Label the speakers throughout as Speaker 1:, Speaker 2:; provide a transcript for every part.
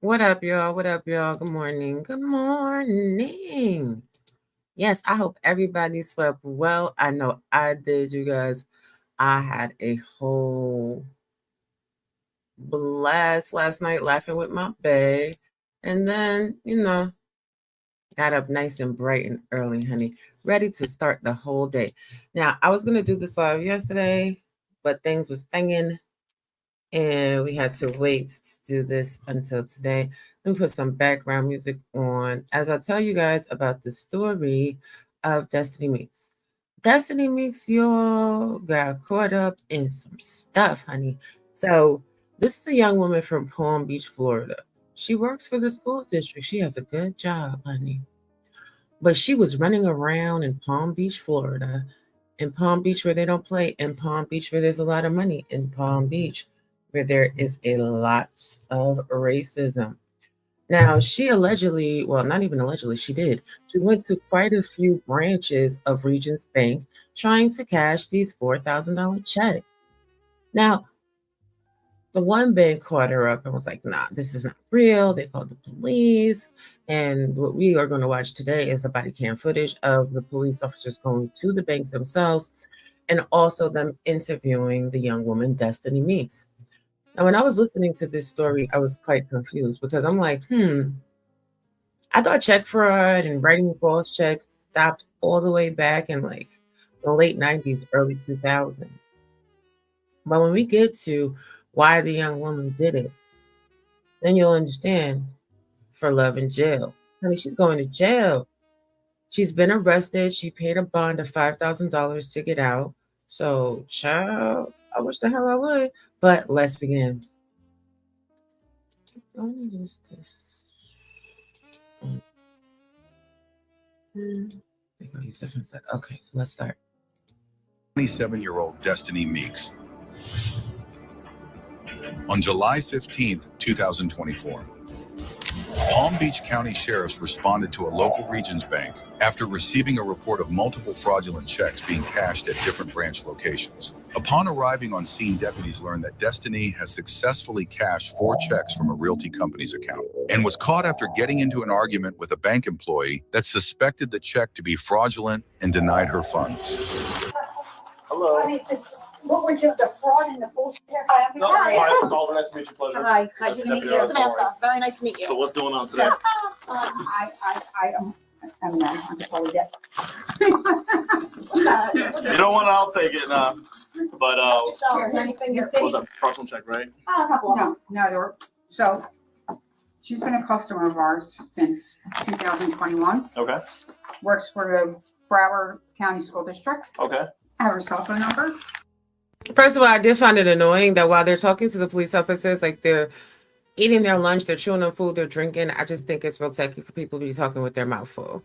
Speaker 1: What up, y'all? What up, y'all? Good morning. Good morning. Yes, I hope everybody slept well. I know I did, you guys. I had a whole blast last night laughing with my bae. And then, got up nice and bright and early, honey, ready to start the whole day. Now, I was going to do this live yesterday, but things was thinging and we had to wait to do this until today. Let me put some background music on as I tell you guys about the story of Destinee Meeks. Destinee Meeks, y'all got caught up in some stuff, honey. So, this is a young woman from Palm Beach, Florida. She works for the school district. She has a good job, honey. But she was running around in Palm Beach, Florida, in Palm Beach where they don't play, in Palm Beach where there's a lot of money, in Palm Beach where there is a lot of racism. Now, she allegedly, well, not even allegedly, she did. She went to quite a few branches of Regions Bank trying to cash these $4,000 checks. Now, the one bank caught her up and was like, nah, this is not real. They called the police. And what we are going to watch today is the body cam footage of the police officers going to the banks themselves and also them interviewing the young woman, Destinee Meeks. Now, when I was listening to this story, I was quite confused because I'm like, I thought check fraud and writing false checks stopped all the way back in like the late 90s, early 2000s. But when we get to why the young woman did it, then you'll understand for love in jail. Honey, she's going to jail. She's been arrested. She paid a bond of $5,000 to get out. So, child, I wish the hell I would. But let's begin. I want to use this. I think I'll use this instead. Okay, so let's start.
Speaker 2: 27-year-old Destinee Meeks. On July 15th, 2024, Palm Beach County sheriffs responded to a local Regions Bank after receiving a report of multiple fraudulent checks being cashed at different branch locations. Upon arriving on scene, deputies learned that Destinee has successfully cashed 4 checks from a realty company's account and was caught after getting into an argument with a bank employee that suspected the check to be fraudulent and denied her funds.
Speaker 3: Hello. What were the fraud and the bullshit? Hi, I'm Victoria.
Speaker 4: Hi, for calling. Nice to meet you. Pleasure.
Speaker 3: Hi, glad to meet you.
Speaker 5: Samantha, very nice to meet you.
Speaker 4: So what's going on today?
Speaker 3: I'm totally deaf.
Speaker 4: You don't want it, I'll take it now. But
Speaker 5: Anything you
Speaker 4: what was that fraudulent check, right?
Speaker 3: A couple of them.
Speaker 6: No, there were, so she's been a customer of ours since 2021,
Speaker 4: Okay.
Speaker 6: works for the Broward County School District.
Speaker 4: Okay.
Speaker 6: I have her cell phone number.
Speaker 1: First of all, I did find it annoying that while they're talking to the police officers, like they're eating their lunch, they're chewing on food, they're drinking. I just think it's real techy for people to be talking with their mouth full.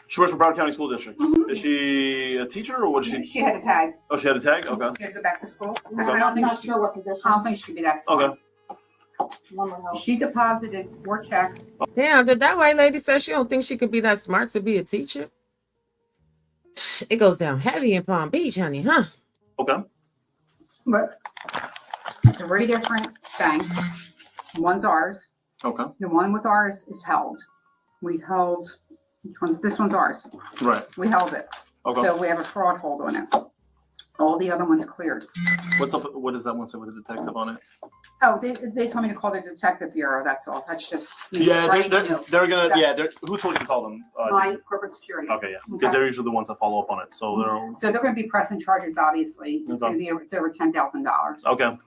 Speaker 4: She works for Broward County School District. Mm-hmm. Is she a teacher or what?
Speaker 6: She had a tag.
Speaker 4: Oh, she had a tag. Okay.
Speaker 6: She had to go back to school.
Speaker 4: Okay.
Speaker 5: I'm not sure what position.
Speaker 6: I don't think she'd be that far.
Speaker 4: Okay.
Speaker 5: One would help.
Speaker 6: She deposited 4 checks.
Speaker 1: Damn, did that white lady say she don't think she could be that smart to be a teacher? It goes down heavy in Palm Beach, honey, huh?
Speaker 4: Okay.
Speaker 6: But 3 different banks. One's ours.
Speaker 4: Okay.
Speaker 6: The one with ours is held. We held, which one? This one's ours.
Speaker 4: Right.
Speaker 6: We held it.
Speaker 4: Okay.
Speaker 6: So we have a fraud hold on it. All the other ones cleared.
Speaker 4: What's up? What does that one say with the detective on it?
Speaker 6: Oh, they told me to call the detective bureau. That's all. That's just
Speaker 4: Yeah,
Speaker 6: writing
Speaker 4: they're
Speaker 6: new.
Speaker 4: gonna. Yeah, who told you to call them?
Speaker 6: My corporate security.
Speaker 4: Okay, yeah, because they're usually the ones that follow up on it. So they're
Speaker 6: So they're going to be pressing charges. Obviously, it's going to be it's over $10,000.
Speaker 4: okay.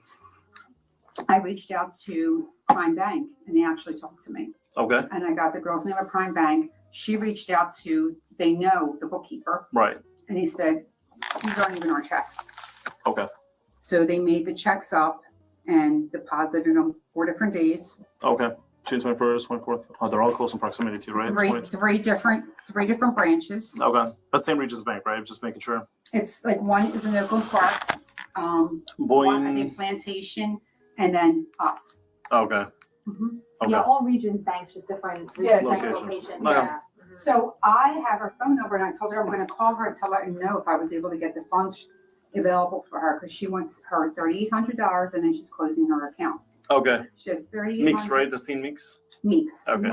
Speaker 6: I reached out to Prime Bank, and they actually talked to me.
Speaker 4: Okay.
Speaker 6: And I got the girl's name at Prime Bank. She reached out to they know the bookkeeper,
Speaker 4: Right.
Speaker 6: and he said these aren't even our checks.
Speaker 4: Okay.
Speaker 6: So they made the checks up and deposited them 4 different days.
Speaker 4: Okay. June 21st, 24th. Oh, they're all close in proximity to you, right?
Speaker 6: Three different branches.
Speaker 4: Okay. That's same Regions Bank, right? Just making sure.
Speaker 6: It's like one is in Oakland Park, one I think Plantation, and then us.
Speaker 4: Okay.
Speaker 6: Mm-hmm.
Speaker 4: Okay.
Speaker 5: Yeah, all Regions banks, just different
Speaker 4: Location.
Speaker 5: locations.
Speaker 4: Okay.
Speaker 5: Yeah.
Speaker 6: So I have her phone number, and I told her I'm going to call her to let her know if I was able to get the funds available for her because she wants her $3,800, and then she's closing her account.
Speaker 4: Okay.
Speaker 6: She has 3,800.
Speaker 4: Meeks, right? Destinee Meeks.
Speaker 6: Meeks.
Speaker 4: Okay.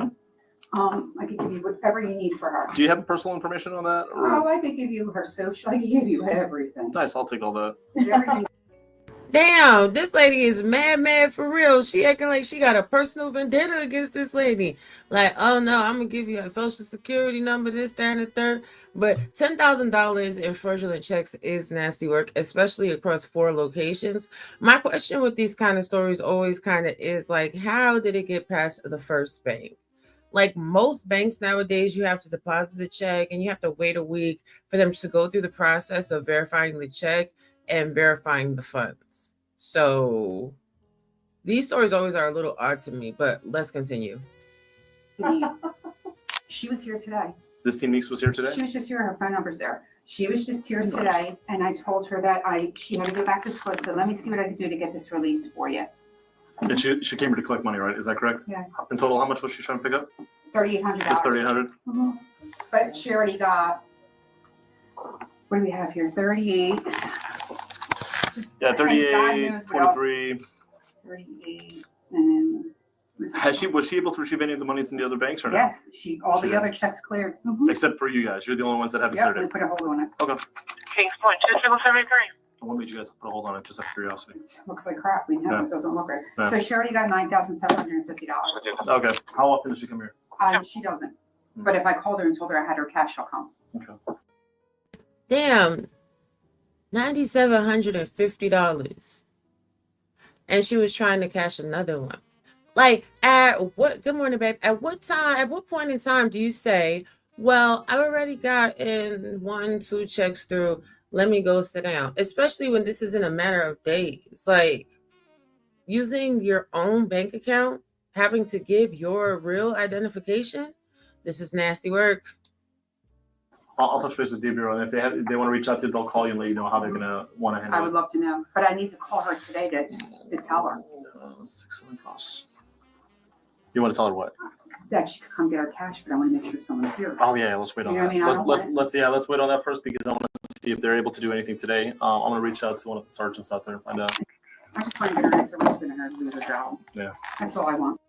Speaker 6: Mhm. I can give you whatever you need for her.
Speaker 4: Do you have personal information on that? Or?
Speaker 6: Oh, I could give you her social. I can give you everything.
Speaker 4: Nice. I'll take all that.
Speaker 6: Everything.
Speaker 1: Damn, this lady is mad for real. She acting like she got a personal vendetta against this lady. Like, oh no, I'm gonna give you a social security number, this, that, and the third. But $10,000 in fraudulent checks is nasty work, especially across 4 locations. My question with these kind of stories always kind of is like, how did it get past the first bank? Like most banks nowadays, you have to deposit the check and you have to wait a week for them to go through the process of verifying the check and verifying the funds. So these stories always are a little odd to me, but let's continue.
Speaker 6: She was here today.
Speaker 4: Destinee Meeks was here today?
Speaker 6: She was just here. Her phone number's there. She was just here today, and I told her that she had to go back to school. So let me see what I can do to get this released for you.
Speaker 4: And she came here to collect money, right? Is that correct?
Speaker 6: Yeah.
Speaker 4: In total, how much was she trying to pick up?
Speaker 6: $3,800.
Speaker 4: Just $3,800.
Speaker 6: Mm-hmm. But she already got. What do we have here? 38.
Speaker 4: Yeah,
Speaker 6: And God
Speaker 4: 38,
Speaker 6: knows what else.
Speaker 4: 23.
Speaker 6: 38, and
Speaker 4: Was she able to retrieve any of the monies in the other banks or no?
Speaker 6: yes, all
Speaker 4: She
Speaker 6: the
Speaker 4: did.
Speaker 6: other checks cleared. Mhm.
Speaker 4: Except for you guys. You're the only ones that haven't
Speaker 6: Yep, we
Speaker 4: cleared it.
Speaker 6: put a hold on it.
Speaker 4: Okay.
Speaker 7: Kings Point, 2773.
Speaker 4: What made you guys put a hold on it? Just out of curiosity.
Speaker 6: Looks like crap. We know
Speaker 4: Yeah.
Speaker 6: it doesn't look right.
Speaker 4: Yeah.
Speaker 6: So she already got $9,750.
Speaker 4: Okay. How often does she come here?
Speaker 6: She doesn't. But if I called her and told her I had her cash, she'll come.
Speaker 4: Okay.
Speaker 1: Damn, $9,750. And she was trying to cash another one. Like, good morning, babe. At what point in time do you say, well, I already got in 1-2 checks through, let me go sit down? Especially when this is in a matter of days. Like, using your own bank account, having to give your real identification, this is nasty work.
Speaker 4: I'll touch base with DBRO, and if they want to reach out to you, they'll call you and let you know how they're gonna want to
Speaker 6: I
Speaker 4: handle
Speaker 6: would
Speaker 4: it.
Speaker 6: love to know. But I need to call her today to tell her
Speaker 4: 600 costs. You want to tell her what?
Speaker 6: that she could come get her cash, but I want to make sure someone's here.
Speaker 4: Oh yeah, let's wait on
Speaker 6: You know
Speaker 4: that.
Speaker 6: what I mean? I don't want
Speaker 4: Let's wait on that first because I want to see if they're able to do anything today. I'm gonna reach out to one of the sergeants out there and find out.
Speaker 6: I just want to get her nicer reason and her to lose her job.
Speaker 4: Yeah.
Speaker 6: That's all I want.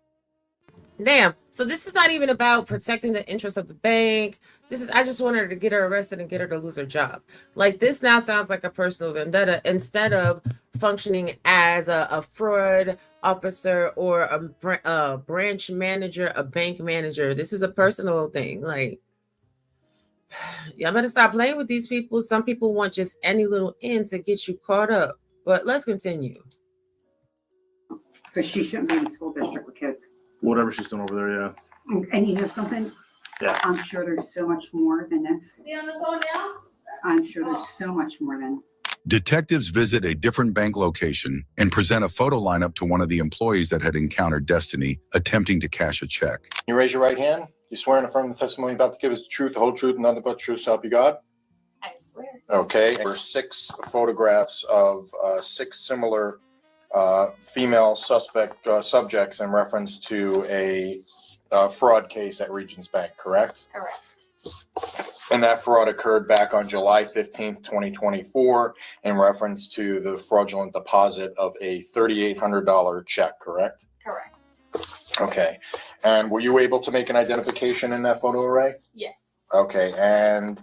Speaker 1: Damn. So this is not even about protecting the interests of the bank. I just want her to get her arrested and get her to lose her job. Like, this now sounds like a personal vendetta instead of functioning as a fraud officer or a branch manager, a bank manager. This is a personal thing. Like, y'all better stop playing with these people. Some people want just any little in to get you caught up. But let's continue.
Speaker 6: Because she shouldn't be in the school district with kids.
Speaker 4: Whatever she's doing over there, yeah.
Speaker 6: And you know something?
Speaker 4: Yeah.
Speaker 6: I'm sure there's so much more than this.
Speaker 7: Be on the phone now?
Speaker 6: I'm sure there's so much more than.
Speaker 2: Detectives visit a different bank location and present a photo lineup to one of the employees that had encountered Destinee attempting to cash a check.
Speaker 8: You raise your right hand. You swear and affirm the testimony you're about to give is the truth, the whole truth, and nothing but the truth, so help you God.
Speaker 7: I swear.
Speaker 8: Okay. There were 6 photographs of 6 similar female subjects in reference to a fraud case at Regions Bank, correct?
Speaker 7: Correct.
Speaker 8: And that fraud occurred back on July 15th, 2024, in reference to the fraudulent deposit of a $3,800 check, correct?
Speaker 7: Correct.
Speaker 8: Okay. And were you able to make an identification in that photo array?
Speaker 7: Yes.
Speaker 8: Okay. And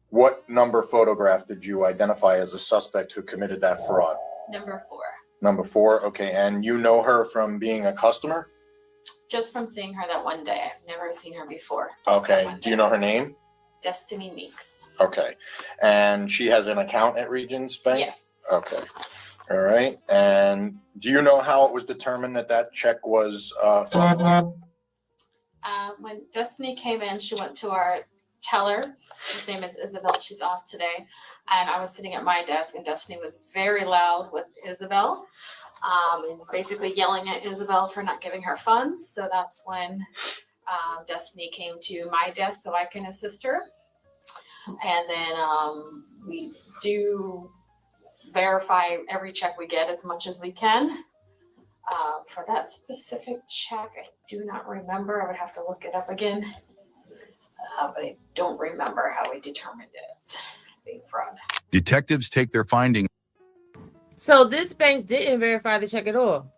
Speaker 8: what number photograph did you identify as a suspect who committed that fraud?
Speaker 7: Number 4.
Speaker 8: Number 4. Okay. And you know her from being a customer?
Speaker 7: Just from seeing her that one day. I've never seen her before. Just that
Speaker 8: Okay.
Speaker 7: one
Speaker 8: Do you
Speaker 7: day.
Speaker 8: know her name?
Speaker 7: Destinee Meeks.
Speaker 8: Okay. And she has an account at Regions Bank?
Speaker 7: Yes.
Speaker 8: Okay. All right. And do you know how it was determined that that check was fraudulent?
Speaker 7: When Destinee came in, she went to our teller. His name is Isabel. She's off today. And I was sitting at my desk, and Destinee was very loud with Isabel, and basically yelling at Isabel for not giving her funds. So that's when Destinee came to my desk so I can assist her. And then we do verify every check we get as much as we can. For that specific check, I do not remember. I would have to look it up again. But I don't remember how we determined it being fraud.
Speaker 2: Detectives take their findings.
Speaker 1: So this bank didn't verify the check at all.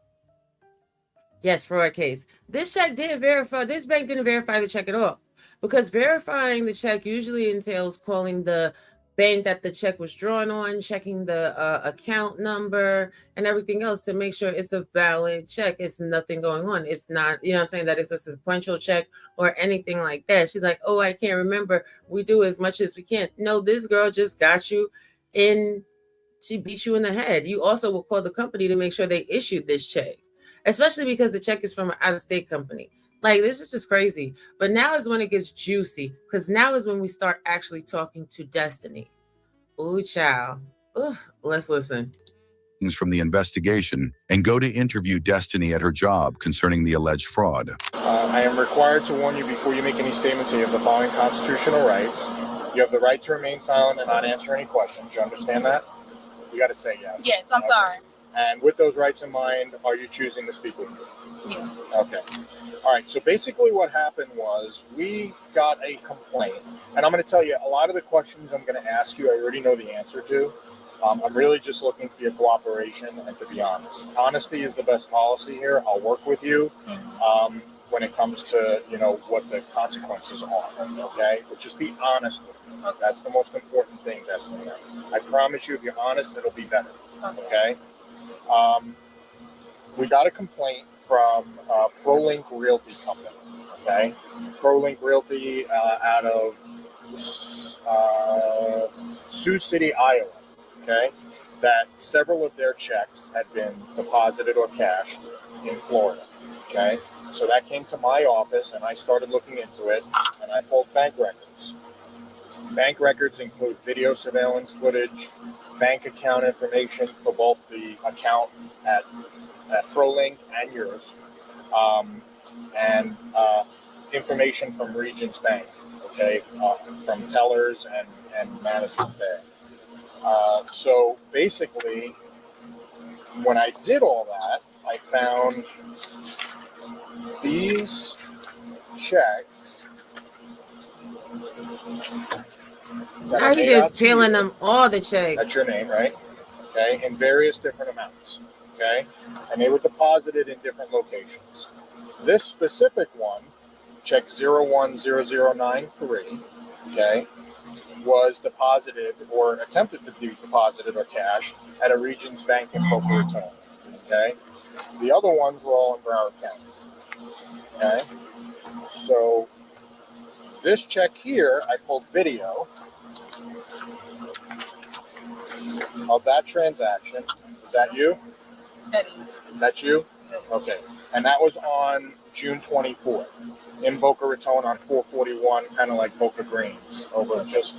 Speaker 1: Yes, fraud case. This check didn't verify, this bank didn't verify the check at all, because verifying the check usually entails calling the bank that the check was drawn on, checking the account number and everything else to make sure it's a valid check. It's nothing going on. It's not, you know what I'm saying, that it's a sequential check or anything like that. She's like, oh, I can't remember. We do as much as we can. No, this girl just got you in, she beat you in the head. You also will call the company to make sure they issued this check, especially because the check is from an out-of-state company. Like, this is just crazy. But now is when it gets juicy, because now is when we start actually talking to Destinee. Ooh, child. Ugh, let's listen.
Speaker 2: From the investigation and go to interview Destinee at her job concerning the alleged fraud.
Speaker 8: I am required to warn you before you make any statements that you have the following constitutional rights. You have the right to remain silent and not answer any questions. You understand that? You got to say yes.
Speaker 9: Yes, I'm
Speaker 8: Okay.
Speaker 9: sorry.
Speaker 8: And with those rights in mind, are you choosing to speak with me?
Speaker 9: Yes.
Speaker 8: Okay. All right. So basically what happened was we got a complaint. And I'm going to tell you, a lot of the questions I'm going to ask you, I already know the answer to. I'm really just looking for your cooperation and to be honest. Honesty is the best policy here. I'll work with you when it comes to, you know, what the consequences are. Okay? But just be honest with me. That's the most important thing, Destinee. I promise you, if you're honest, it'll be better. Okay? We got a complaint from ProLink Realty Company. Okay? ProLink Realty out of Sioux City, Iowa. Okay, that several of their checks had been deposited or cashed in Florida. Okay, so that came to my office and I started looking into it and I pulled bank records. Bank records include video surveillance footage, bank account information for both the account at ProLink and yours, and information from Regions Bank, okay, from tellers and managers there. So basically, when I did all that, I found these checks. that
Speaker 1: Now
Speaker 8: are
Speaker 1: you
Speaker 8: made out
Speaker 1: just
Speaker 8: to you.
Speaker 1: peeling them all the checks.
Speaker 8: That's your name, right? Okay, in various different amounts. Okay, and they were deposited in different locations. This specific one, check 010093, okay, was deposited or attempted to be deposited or cashed at a Regions Bank in Boca Raton. Okay, the other ones were all in Broward County. Okay, so this check here, I pulled video of that transaction. Is that you?
Speaker 9: That is.
Speaker 8: That's you? Okay, and that was on June 24th in Boca Raton on 441, kind of like Boca Greens, over just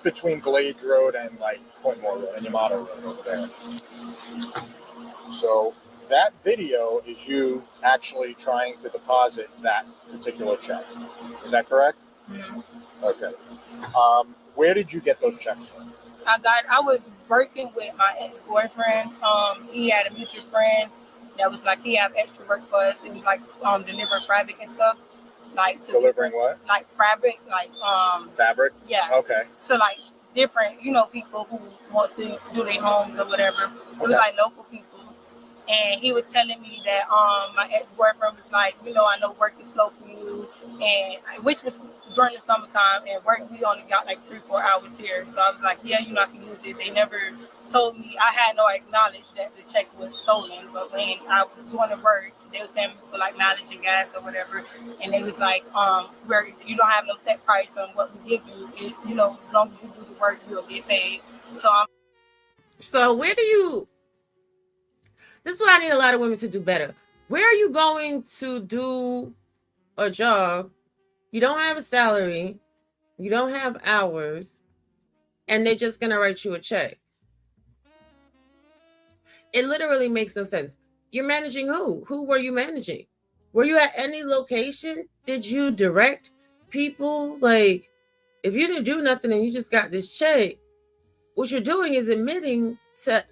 Speaker 8: between Glades Road and like Pointmore Road and Yamato Road over there. So that video is you actually trying to deposit that particular check. Is that correct?
Speaker 9: Mhm.
Speaker 8: Okay. Where did you get those checks from?
Speaker 9: I was working with my ex-boyfriend. He had a mutual friend that was like, he had extra work for us. It was like delivering fabric and stuff. Like to
Speaker 8: Delivering what?
Speaker 9: like fabric, like
Speaker 8: Fabric?
Speaker 9: yeah.
Speaker 8: Okay.
Speaker 9: So like different, people who wants to do their homes or whatever. It was
Speaker 8: Okay.
Speaker 9: like local people. And he was telling me that my ex-boyfriend was like, I know work is slow for you, and which was during the summertime, and work we only got like 3-4 hours here. So I was like, yeah, I can use it. They never told me, I had no acknowledge that the check was stolen, but when I was doing the work, they was paying me for like mileage and gas or whatever, and they was like, where you don't have no set price on what we give you, is as long as you do the work, you'll get paid.
Speaker 1: So where do you, this is why I need a lot of women to do better. Where are you going to do a job? You don't have a salary, you don't have hours, and they're just going to write you a check. It literally makes no sense. You're managing who? Who were you managing? Were you at any location? Did you direct people? Like, if you didn't do nothing and you just got this check, what you're doing is admitting to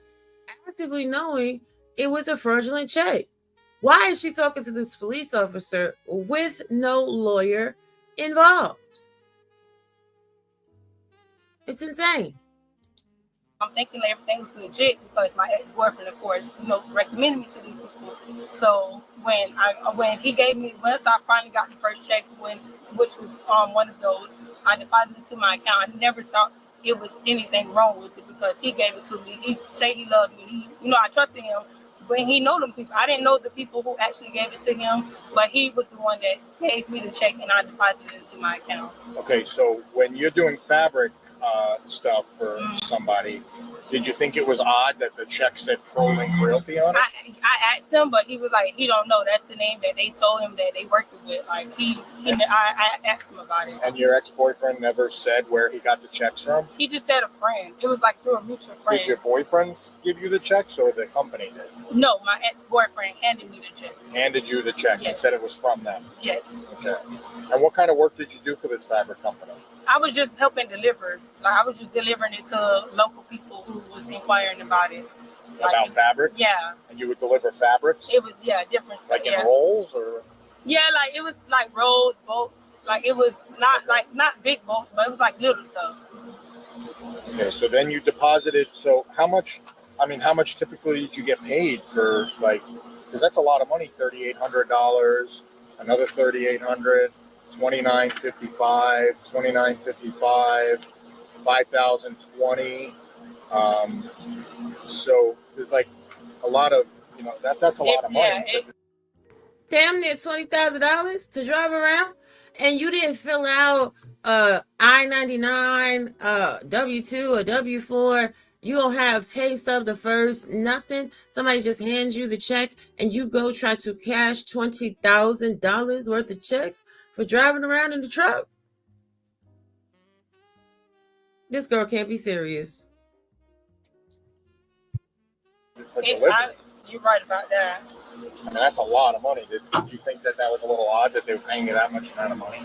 Speaker 1: actively knowing it was a fraudulent check. Why is she talking to this police officer with no lawyer involved? It's insane.
Speaker 9: I'm thinking that everything was legit because my ex-boyfriend, of course, recommended me to these people. So when he gave me, once I finally got the first check, which was one of those, I deposited it to my account. I never thought it was anything wrong with it because he gave it to me. He said he loved me. I trusted him. But he know them people. I didn't know the people who actually gave it to him, but he was the one that gave me the check and I deposited it into my account.
Speaker 8: Okay, so when you're doing fabric stuff for somebody, did you think it was odd that the check said ProLink Realty on it?
Speaker 9: I asked him, but he was like, he don't know. That's the name that they told him that they worked with. Like I asked him about it.
Speaker 8: And your ex-boyfriend never said where he got the checks from?
Speaker 9: He just said a friend. It was like through a mutual friend.
Speaker 8: Did your boyfriends give you the checks or the company did?
Speaker 9: No, my ex-boyfriend handed me the check.
Speaker 8: Handed you the check and said it was from them?
Speaker 9: Yes.
Speaker 8: Okay. And what kind of work did you do for this fabric company?
Speaker 9: I was just helping deliver. Like I was just delivering it to local people who was inquiring about it.
Speaker 8: About fabric?
Speaker 9: Yeah.
Speaker 8: And you would deliver fabrics?
Speaker 9: It was different stuff.
Speaker 8: Like in rolls or?
Speaker 9: Yeah, like it was like rolls, bolts. Like it was not big bolts, but it was like little stuff.
Speaker 8: Okay, so then you deposited. So how much typically did you get paid for because that's a lot of money, $3,800, another $3,800. $2,955, $2,955, $5,020. So there's like a lot of that's a lot of money.
Speaker 1: Damn near $20,000 to drive around, and you didn't fill out I-99, W-2 or W-4. You don't have pay stub the first, nothing. Somebody just hands you the check, and you go try to cash $20,000 worth of checks for driving around in the truck? This girl can't be serious.
Speaker 9: You're right about that.
Speaker 8: I mean, that's a lot of money. Did you think that was a little odd that they were paying you that much amount of money?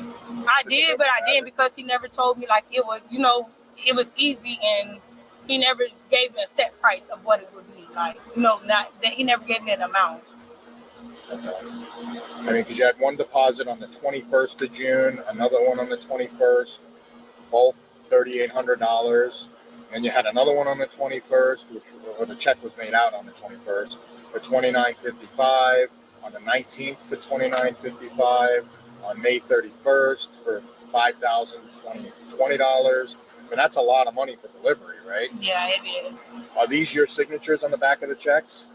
Speaker 9: I did, but I didn't because he never told me like it was, it was easy, and he never gave me a set price of what it would be. Like, not that he never gave me an amount.
Speaker 8: Okay. I mean, because you had one deposit on the 21st of June, another one on the 21st, both $3,800. And you had another one on the 21st, where the check was made out on the 21st for $2,955. On the 19th for $2,955. On May 31st for $5,020. I mean, that's a lot of money for delivery, right?
Speaker 9: Yeah, it is.
Speaker 8: Are these your signatures on the back of the checks?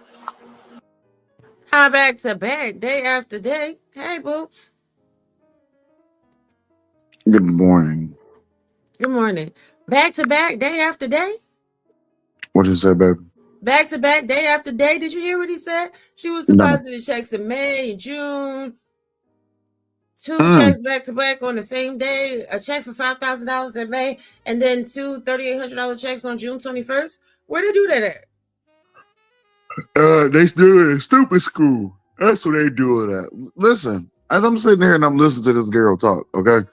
Speaker 1: Back to back, day after day. Hey, boobs.
Speaker 10: Good morning.
Speaker 1: Good morning. Back to back, day after day.
Speaker 10: What did you say, baby?
Speaker 1: Back to back, day after day. Did you hear what he said? She was depositing checks in May and June. Two checks back to back on the same day. A check for $5,000 in May, and then two $3,800 checks on June 21st. Where they do that at?
Speaker 10: They still in stupid school. That's what they do it at. Listen, as I'm sitting here and I'm listening to this girl talk, okay?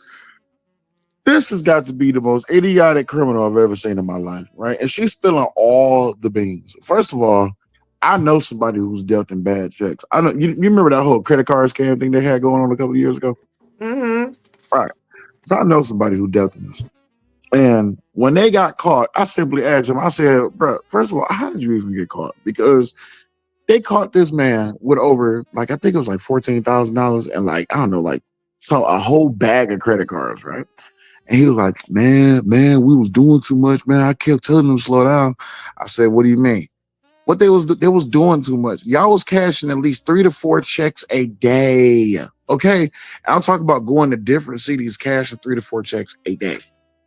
Speaker 10: This has got to be the most idiotic criminal I've ever seen in my life, right? And she's spilling all the beans. First of all, I know somebody who's dealt in bad checks. I know you remember that whole credit card scam thing they had going on a couple of years ago?
Speaker 1: Mm-hmm.
Speaker 10: Right. So I know somebody who dealt in this. And when they got caught, I simply asked him, I said, bro, first of all, how did you even get caught? Because they caught this man with over, I think it was like $14,000 and I don't know, a whole bag of credit cards, right? And he was like, man, we was doing too much, man. I kept telling them to slow down. I said, what do you mean? What they was doing too much. Y'all was cashing at least 3 to 4 checks a day. Okay. And I'm talking about going to different cities, cashing 3 to 4 checks a day.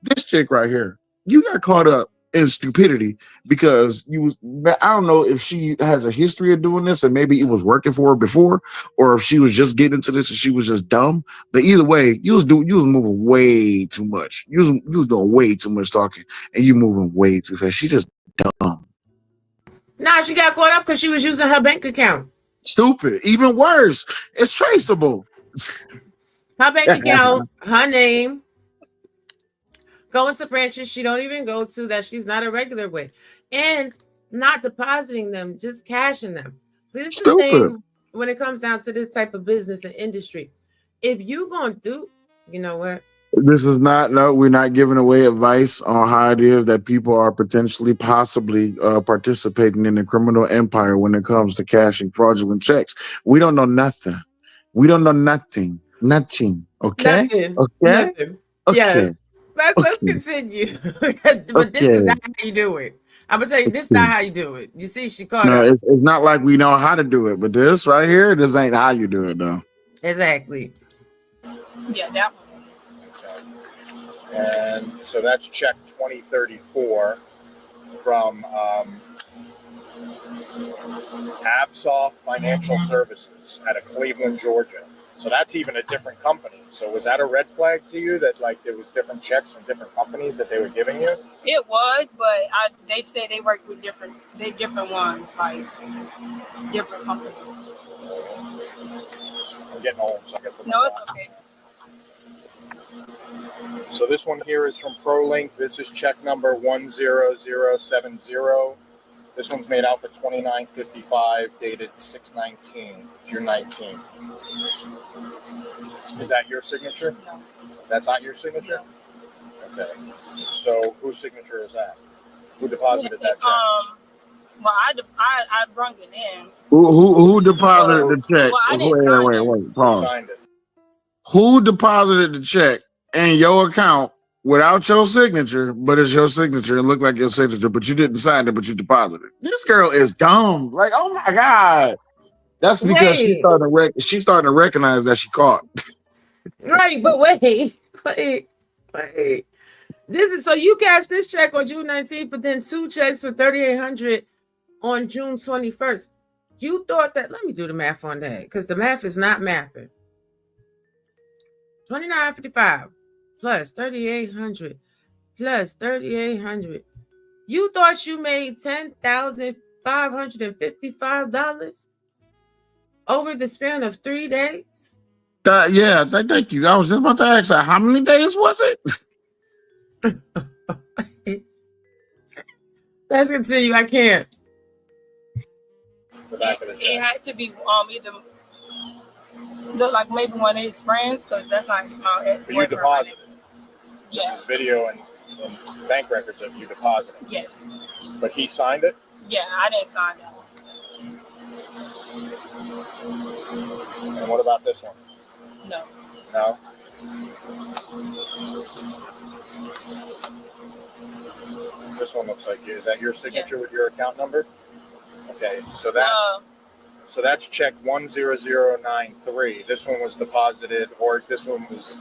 Speaker 10: This chick right here, you got caught up in stupidity because I don't know if she has a history of doing this and maybe it was working for her before, or if she was just getting into this and she was just dumb. But either way, you was moving way too much. You was doing way too much talking and you moving way too fast. She just dumb.
Speaker 1: Nah, she got caught up because she was using her bank account.
Speaker 10: Stupid. Even worse, it's traceable.
Speaker 1: Her bank account, her name, going to branches she don't even go to that she's not a regular with, and not depositing them, just cashing them. See, this is the thing when it comes down to this type of business and industry. If you gonna do, you know what?
Speaker 10: This is not, no, we're not giving away advice on how it is that people are potentially, possibly participating in the criminal empire when it comes to cashing fraudulent checks. We don't know nothing. We don't know nothing. Nothing. Okay?
Speaker 1: Nothing.
Speaker 10: Okay?
Speaker 1: Nothing.
Speaker 10: Okay.
Speaker 1: Yes. Let's
Speaker 10: Okay.
Speaker 1: continue. But this is
Speaker 10: Okay.
Speaker 1: not how you do it. I'm gonna tell you, this is
Speaker 10: Okay.
Speaker 1: not how you do it. You see, she caught
Speaker 10: No,
Speaker 1: up.
Speaker 10: it's not like we know how to do it, but this right here, this ain't how you do it, though.
Speaker 1: Exactly.
Speaker 9: Yeah, that one.
Speaker 8: And so that's check 2034 from Absoff Financial Services out of Cleveland, Georgia. So that's even a different company. So was that a red flag to you that like there was different checks from different companies that they were giving you?
Speaker 9: It was, but they say they work with different ones, like different companies.
Speaker 8: I'm getting old, so I got to put
Speaker 9: No,
Speaker 8: my
Speaker 9: it's
Speaker 8: glasses
Speaker 9: okay.
Speaker 8: on. So this one here is from ProLink. This is check number 10070. This one's made out for $29.55, dated 6/19, June 19th. Is that your signature?
Speaker 9: No.
Speaker 8: That's not your signature? Okay. So whose signature is that? Who deposited that check?
Speaker 9: Well, I brung it in.
Speaker 10: Who deposited the check?
Speaker 9: Well, I didn't
Speaker 10: Wait,
Speaker 9: sign
Speaker 10: wait,
Speaker 9: it.
Speaker 10: wait.
Speaker 8: Who
Speaker 10: Pause.
Speaker 8: signed it?
Speaker 10: Who deposited the check in your account without your signature, but it's your signature? It looked like your signature, but you didn't sign it, but you deposited. This girl is dumb. Like, oh my God. That's because
Speaker 1: Wait.
Speaker 10: she's starting to recognize that she caught.
Speaker 1: Right, but wait. This is so you cashed this check on June 19th, but then 2 checks for $3,800 on June 21st. You thought that, let me do the math on that, because the math is not mathing. $29.55 plus $3,800 plus $3,800. You thought you made $10,555 over the span of 3 days?
Speaker 10: Yeah, thank you. I was just about to ask that. How many days was it?
Speaker 1: Let's continue. I can't.
Speaker 8: The back of the
Speaker 9: It
Speaker 8: check.
Speaker 9: had to be either look like maybe one of his friends, because that's not my ex
Speaker 8: But you
Speaker 9: boyfriend.
Speaker 8: deposited.
Speaker 9: Yeah.
Speaker 8: This is video and bank records of you depositing.
Speaker 9: Yes.
Speaker 8: But he signed it?
Speaker 9: Yeah, I didn't sign that one.
Speaker 8: And what about this one?
Speaker 9: No.
Speaker 8: No? This one looks like you. Is that your signature with your account number? Okay, so that's check 10093. This one was deposited, or this one was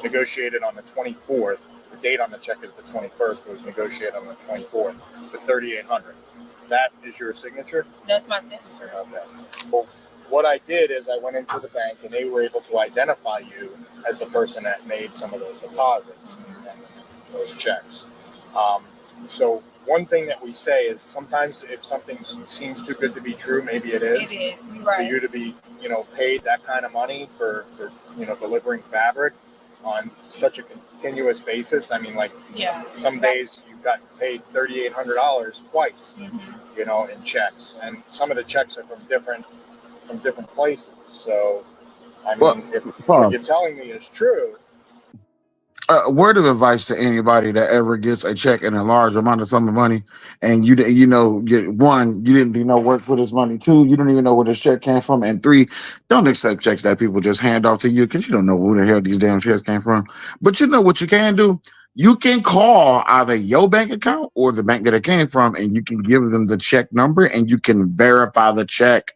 Speaker 8: negotiated on the 24th. The date on the check is the 21st, but it was negotiated on the 24th for $3,800. That is your signature?
Speaker 9: That's my signature.
Speaker 8: Okay. Well, what I did is I went into the bank and they were able to identify you as the person that made some of those deposits and those checks. So one thing that we say is sometimes if something seems too good to be true, maybe it is.
Speaker 9: It is. You're right.
Speaker 8: For you to be, paid that kind of money for delivering fabric on such a continuous basis. I mean, like,
Speaker 9: Yeah.
Speaker 8: some days you got paid $3,800 twice,
Speaker 9: Mm-hmm.
Speaker 8: in checks, and some of the checks are from different places. So, I mean, if what you're telling me is true.
Speaker 10: A word of advice to anybody that ever gets a check in a large amount of sum of money, and you one, you didn't do no work for this money. 2, you don't even know where this check came from, and 3, don't accept checks that people just hand off to you because you don't know who the hell these damn checks came from. But you know what you can do? You can call either your bank account or the bank that it came from, and you can give them the check number, and you can verify the check.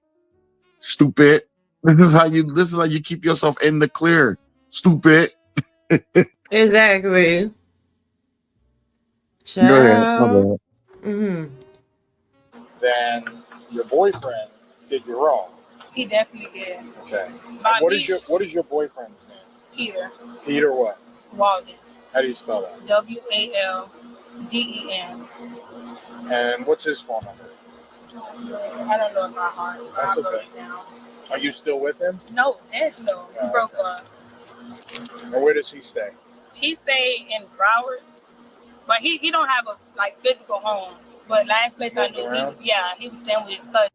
Speaker 10: Stupid. This is how you keep yourself in the clear. Stupid.
Speaker 1: Exactly.
Speaker 10: Go ahead. My
Speaker 1: Child.
Speaker 10: bad.
Speaker 1: Mm-hmm.
Speaker 8: Then your boyfriend did you wrong.
Speaker 9: He definitely did.
Speaker 8: Okay.
Speaker 9: My
Speaker 8: What
Speaker 9: niece-
Speaker 8: is your boyfriend's name?
Speaker 9: Peter
Speaker 8: Peter what?
Speaker 9: Walden.
Speaker 8: How do you spell that?
Speaker 9: WALDEN.
Speaker 8: And what's his phone number?
Speaker 9: I don't know if I heart.
Speaker 8: That's
Speaker 9: I'll
Speaker 8: okay.
Speaker 9: look now.
Speaker 8: Are you still with him?
Speaker 9: No, heck no. We broke up.
Speaker 8: Or where does he stay?
Speaker 9: He stayed in Broward, but he don't have a physical home. But last place I knew, he was staying with his cousin.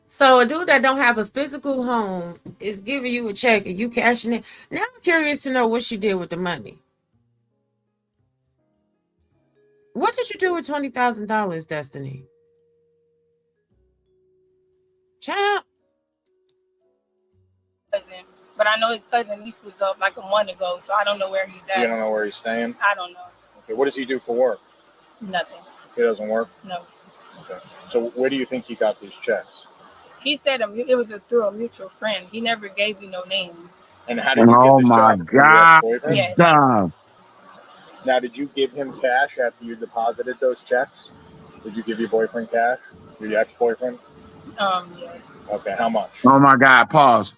Speaker 1: So a dude that don't have a physical home is giving you a check and you cashing it. Now I'm curious to know what she did with the money. What did you do with $20,000, Destinee? Child.
Speaker 9: Cousin, but I know his cousin lease was up like a month ago, so I don't know where he's
Speaker 8: So you
Speaker 9: at.
Speaker 8: don't know where he's staying?
Speaker 9: I don't know.
Speaker 8: Okay. What does he do for work?
Speaker 9: Nothing.
Speaker 8: He doesn't work?
Speaker 9: No.
Speaker 8: Okay. So where do you think he got these checks?
Speaker 9: He said it was through a mutual friend. He never gave me no name.
Speaker 8: And how did you
Speaker 10: Oh
Speaker 8: get this
Speaker 10: my
Speaker 8: job? Through your
Speaker 10: God.
Speaker 8: ex-boyfriend?
Speaker 9: Yes.
Speaker 10: God.
Speaker 8: Now, did you give him cash after you deposited those checks? Did you give your boyfriend cash? Your ex-boyfriend?
Speaker 9: Yes.
Speaker 8: Okay, how much?
Speaker 10: Oh my God. Pause.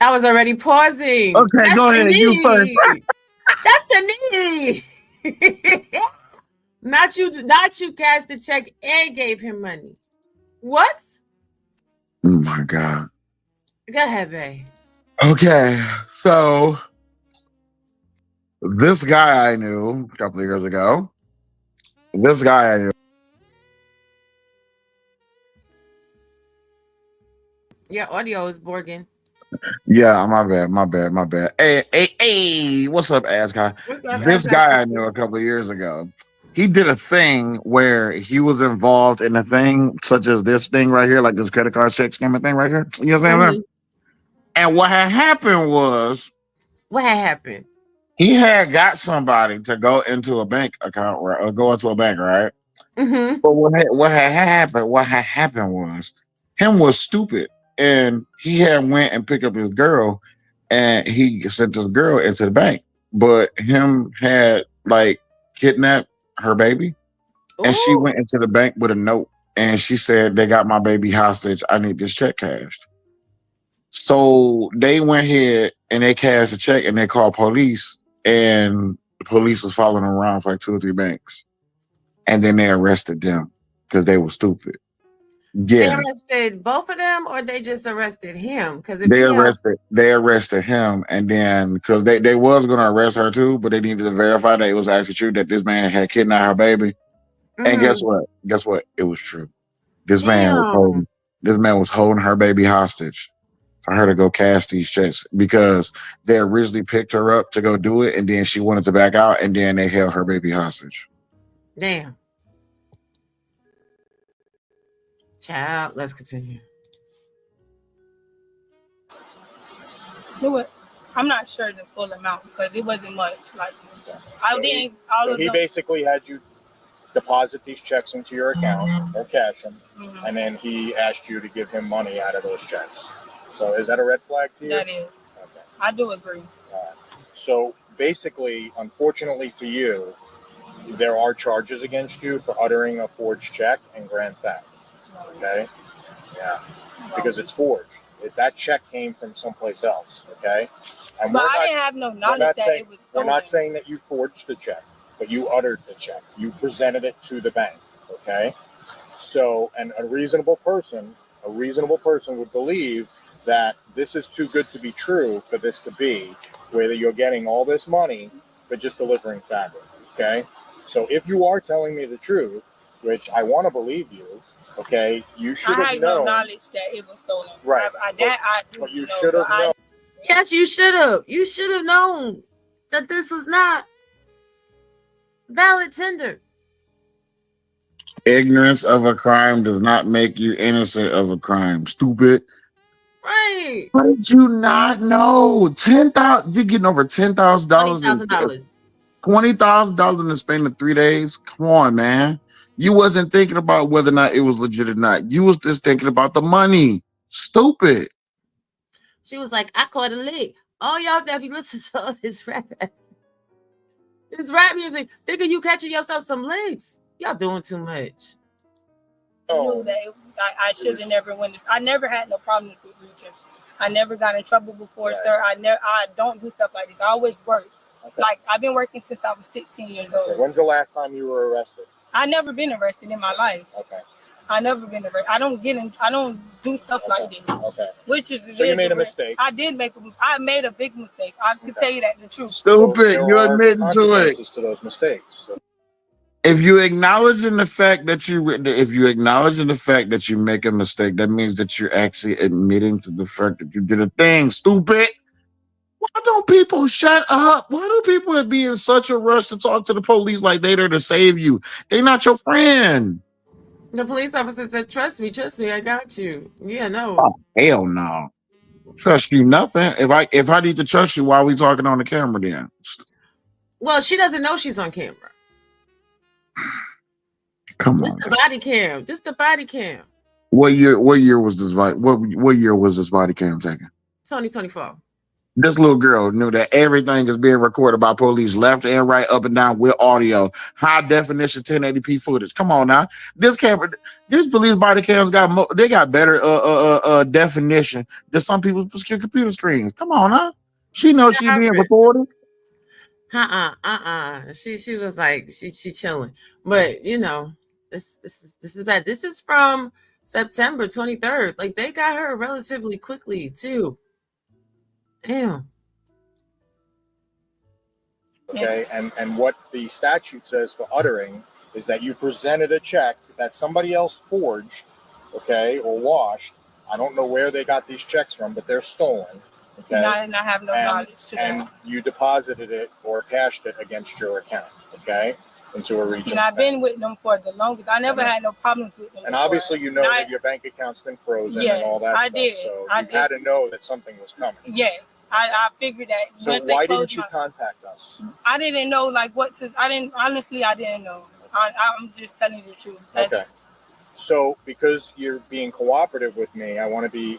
Speaker 1: I was already pausing.
Speaker 10: Okay, go ahead. You first.
Speaker 1: Destinee. Not you cashed the check and gave him money. What?
Speaker 10: Oh my God.
Speaker 1: Go ahead, babe.
Speaker 10: Okay, so this guy I knew a couple of years ago. This guy I knew.
Speaker 1: Your audio is borging.
Speaker 10: Yeah, my bad. Hey, what's up, ass guy?
Speaker 1: What's up,
Speaker 10: This
Speaker 1: ass
Speaker 10: guy
Speaker 1: guy?
Speaker 10: I knew a couple of years ago. He did a thing where he was involved in a thing such as this thing right here, like this credit card check scamming thing right here. You know what I'm saying? And what had happened was
Speaker 1: What had happened?
Speaker 10: he had got somebody to go into a bank account or go into a bank, right?
Speaker 1: Mm-hmm.
Speaker 10: But what had happened? What had happened was him was stupid, and he had went and picked up his girl, and he sent this girl into the bank. But him had like kidnapped her baby, and she
Speaker 1: Ooh.
Speaker 10: went into the bank with a note, and she said, "They got my baby hostage. I need this check cashed." So they went ahead and they cashed the check, and they called police, and the police was following them around for like 2 or 3 banks. And then they arrested them because they were stupid.
Speaker 1: They
Speaker 10: Yeah,
Speaker 1: arrested both of them, or they just arrested him? Because if
Speaker 10: they
Speaker 1: he
Speaker 10: arrested him, and then because they was gonna arrest her too, but they needed to verify that it was actually true that this man had kidnapped her baby. And guess what? Guess what? It was true. This man was holding her baby hostage for her to go cash these checks because they originally picked her up to go do it, and then she wanted to back out, and then they held her baby hostage.
Speaker 1: Damn. Child, let's continue.
Speaker 9: You know what? I'm not sure the full amount because it wasn't much. Like
Speaker 8: So he basically had you deposit these checks into your account or cash them, and then he asked you to give him money out of those checks. So is that a red flag to you?
Speaker 9: That is.
Speaker 8: Okay.
Speaker 9: I do agree.
Speaker 8: So basically, unfortunately for you, there are charges against you for uttering a forged check and grand theft. Okay? Yeah. Because it's forged. That check came from someplace else. Okay? And
Speaker 9: But I didn't have no knowledge that it was
Speaker 8: we're
Speaker 9: stolen.
Speaker 8: not saying that you forged the check, but you uttered the check. You presented it to the bank. Okay? So, and a reasonable person would believe that this is too good to be true for this to be, where you're getting all this money for just delivering fabric. Okay? So if you are telling me the truth, which I want to believe you, okay, you should have known.
Speaker 9: I had no knowledge that it was stolen.
Speaker 8: Right.
Speaker 9: But
Speaker 8: you should have known.
Speaker 1: Yes, you should have. You should have known that this was not valid tender.
Speaker 10: Ignorance of a crime does not make you innocent of a crime. Stupid.
Speaker 1: Right.
Speaker 10: How did you not know? 10,000. You're getting over $10,000.
Speaker 1: $20,000.
Speaker 10: $20,000 in the span of 3 days. Come on, man. You wasn't thinking about whether or not it was legit or not. You was just thinking about the money. Stupid.
Speaker 1: She was like, I caught a lick. All y'all that be listening to all this rap ass. It's rap music. Thinking you catching yourself some licks. Y'all doing too much.
Speaker 9: knew that I should have never went. I never had no problems with reachers. I never got in trouble before, sir. I don't do stuff like this. I always work. Okay. Like I've been working since I was 16 years old.
Speaker 8: Okay. When's the last time you were arrested?
Speaker 9: I never been arrested in my life.
Speaker 8: Okay.
Speaker 9: I never been arrested. I don't do stuff like this.
Speaker 8: Okay.
Speaker 9: Which is
Speaker 8: so you made a mistake.
Speaker 9: I made a big mistake. I can tell you that the truth.
Speaker 10: Stupid.
Speaker 8: So
Speaker 10: you admitting to it.
Speaker 8: To those mistakes. So.
Speaker 10: If you acknowledging the fact that you make a mistake, that means that you're actually admitting to the fact that you did a thing, stupid. Why don't people shut up? Why do people be in such a rush to talk to the police like they there to save you? They're not your friend.
Speaker 1: The police officer said, trust me, I got you. Yeah,
Speaker 10: Oh,
Speaker 1: no.
Speaker 10: hell no. Trust you nothing. If I need to trust you, why are we talking on the camera then?
Speaker 1: Well, she doesn't know she's on camera.
Speaker 10: Come
Speaker 1: This
Speaker 10: on.
Speaker 1: the body cam. This the body cam.
Speaker 10: What year was this what year was this body cam taken?
Speaker 1: 2024.
Speaker 10: This little girl knew that everything is being recorded by police left and right, up and down with audio, high definition 1080p footage. Come on now, this police body cams they got better definition than some people's computer screens. Come on now, she knows she
Speaker 1: Stop
Speaker 10: being
Speaker 1: it.
Speaker 10: recorded.
Speaker 1: She was like she chilling, but you know this is bad. This is from September 23rd. Like they got her relatively quickly too. Damn.
Speaker 8: Okay, and what the statute says for uttering is that you presented a check that somebody else forged, okay, or washed. I don't know where they got these checks from, but they're stolen. Okay,
Speaker 9: And I did not have no knowledge to
Speaker 8: and
Speaker 9: that.
Speaker 8: you deposited it or cashed it against your account, okay, into a region.
Speaker 9: And I've been with them for the longest. I never had no problems with them.
Speaker 8: And
Speaker 9: before.
Speaker 8: obviously, you know
Speaker 9: And
Speaker 8: that your bank account's been frozen
Speaker 9: Yes,
Speaker 8: and all that
Speaker 9: I
Speaker 8: stuff.
Speaker 9: did.
Speaker 8: So
Speaker 9: I
Speaker 8: you had
Speaker 9: did.
Speaker 8: to know that something was coming.
Speaker 9: Yes, I figured that.
Speaker 8: So
Speaker 9: once
Speaker 8: why
Speaker 9: they closed
Speaker 8: didn't you contact us?
Speaker 9: I didn't know like what to. I didn't know. I'm just telling you the truth.
Speaker 8: Okay. So because you're being cooperative with me, I want to be,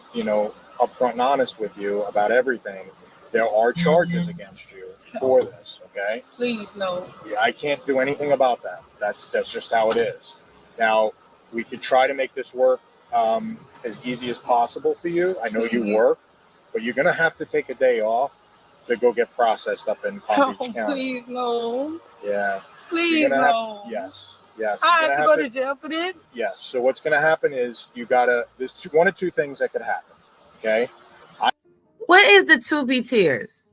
Speaker 8: upfront and honest with you about everything. There are charges against you for this, okay?
Speaker 9: Please no.
Speaker 8: I can't do anything about that. That's just how it is. Now, we could try to make this work as easy as possible for you. I know you work, but you're going to have to take a day off to go get processed up in Palm Beach County.
Speaker 9: Please no.
Speaker 8: Yeah.
Speaker 9: Please no.
Speaker 8: Yes.
Speaker 9: I have to go to jail for this?
Speaker 8: Yes. So what's going to happen is there's one or two things that could happen, okay?
Speaker 1: What is the 2B tiers?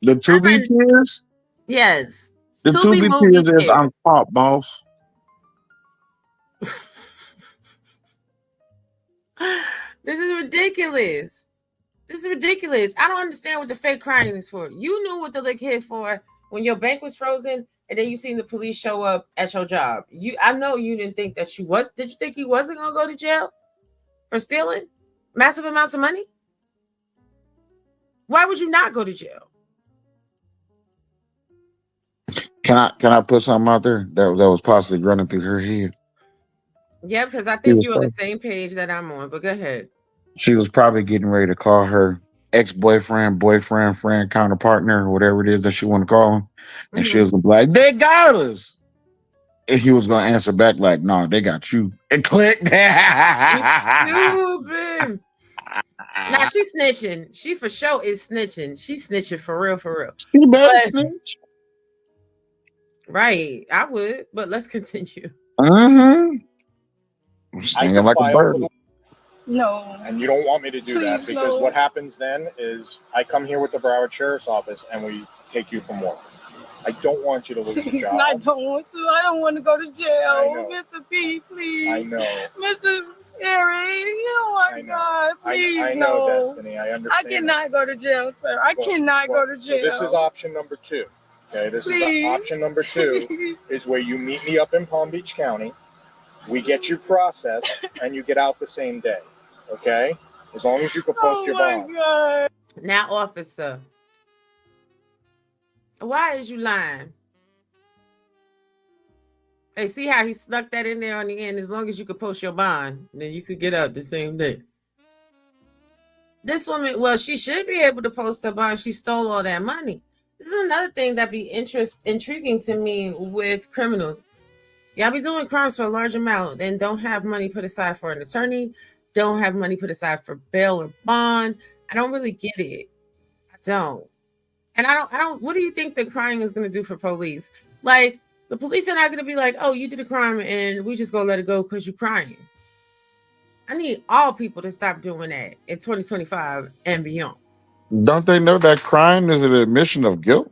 Speaker 10: The 2B tiers?
Speaker 1: Yes.
Speaker 10: The 2B tiers is I'm top boss.
Speaker 1: This is ridiculous. I don't understand what the fake crying is for. You knew what the lick hit for when your bank was frozen, and then you seen the police show up at your job. I know you didn't think that you was. Did you think you wasn't gonna go to jail for stealing massive amounts of money? Why would you not go to jail?
Speaker 10: Can I put something out there that was possibly running through her head?
Speaker 1: Yeah, because I think you're on the same page that I'm on. But go ahead.
Speaker 10: She was probably getting ready to call her ex-boyfriend, boyfriend, friend, counterpartner, whatever it is that she want to call him, and she was gonna be like, "They got us," and he was gonna answer back like, "No, they got you." And click.
Speaker 1: Stupid. Now she's snitching. She for sure is snitching. She's snitching for real, for real.
Speaker 10: She better snitch.
Speaker 1: Right, I would, but let's continue.
Speaker 10: Mm-hmm. Singing like a bird.
Speaker 9: No.
Speaker 8: And you don't want me to do that
Speaker 9: Please,
Speaker 8: because
Speaker 9: no.
Speaker 8: what happens then is I come here with the Broward Sheriff's Office and we take you from work. I don't want you to lose your job.
Speaker 9: I don't want to. I don't want to go to jail.
Speaker 8: I know.
Speaker 9: Mr. P, please.
Speaker 8: I know.
Speaker 9: Mr. Eric, oh my God, please
Speaker 8: I know,
Speaker 9: no.
Speaker 8: Destiny. I understand.
Speaker 9: I cannot go to jail, sir. I cannot go to jail.
Speaker 8: So this is option number 2. Okay, this
Speaker 9: Please.
Speaker 8: is option number 2 is where you meet me up in Palm Beach County. We get you processed and you get out the same day. Okay? As long as you can post your bond.
Speaker 9: God.
Speaker 1: Now, officer, why is you lying? Hey, see how he snuck that in there on the end? As long as you could post your bond, then you could get out the same day. This woman, well, she should be able to post her bond. She stole all that money. This is another thing that be intriguing to me with criminals. Y'all be doing crimes for a large amount and don't have money put aside for an attorney, don't have money put aside for bail or bond. I don't really get it. I don't. And I don't, what do you think the crying is going to do for police? Like, the police are not going to be like, oh, you did a crime and we just going to let it go because you're crying. I need all people to stop doing that in 2025 and beyond.
Speaker 10: Don't they know that crying is an admission of guilt?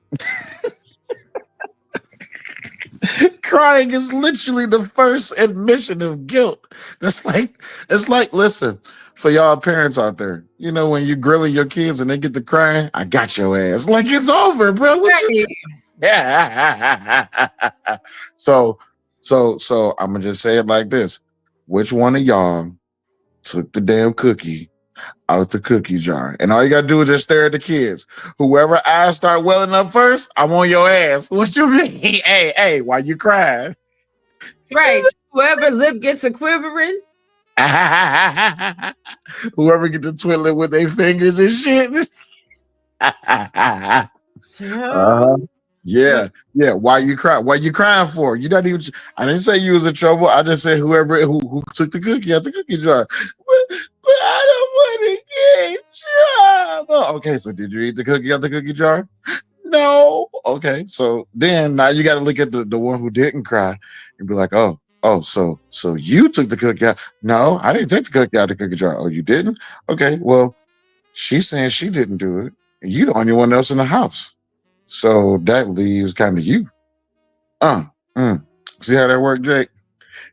Speaker 10: crying is literally the first admission of guilt. It's like, listen, for y'all parents out there, you know, when you're grilling your kids and they get to crying, I got your ass. Like it's over, bro. What you yeah. So I'm gonna just say it like this. Which one of y'all took the damn cookie out the cookie jar? And all you gotta do is just stare at the kids. Whoever eyes start welling up first, I'm on your ass. What you mean? Hey, why you crying?
Speaker 1: Right. Whoever lip gets a quivering.
Speaker 10: Whoever get to twiddling with their fingers and shit.
Speaker 1: Child.
Speaker 10: Yeah. Why you crying? What you crying for? You not even. I didn't say you was in trouble. I just said whoever who took the cookie out the cookie jar. But I don't want to get in trouble. Okay, so did you eat the cookie out the cookie jar? No. Okay, so then now you got to look at the one who didn't cry and be like, oh, so you took the cookie out? No, I didn't take the cookie out the cookie jar. Oh, you didn't? Okay, well, she's saying she didn't do it, and you the only one else in the house. So that leaves kind of you. See how that worked, Jake?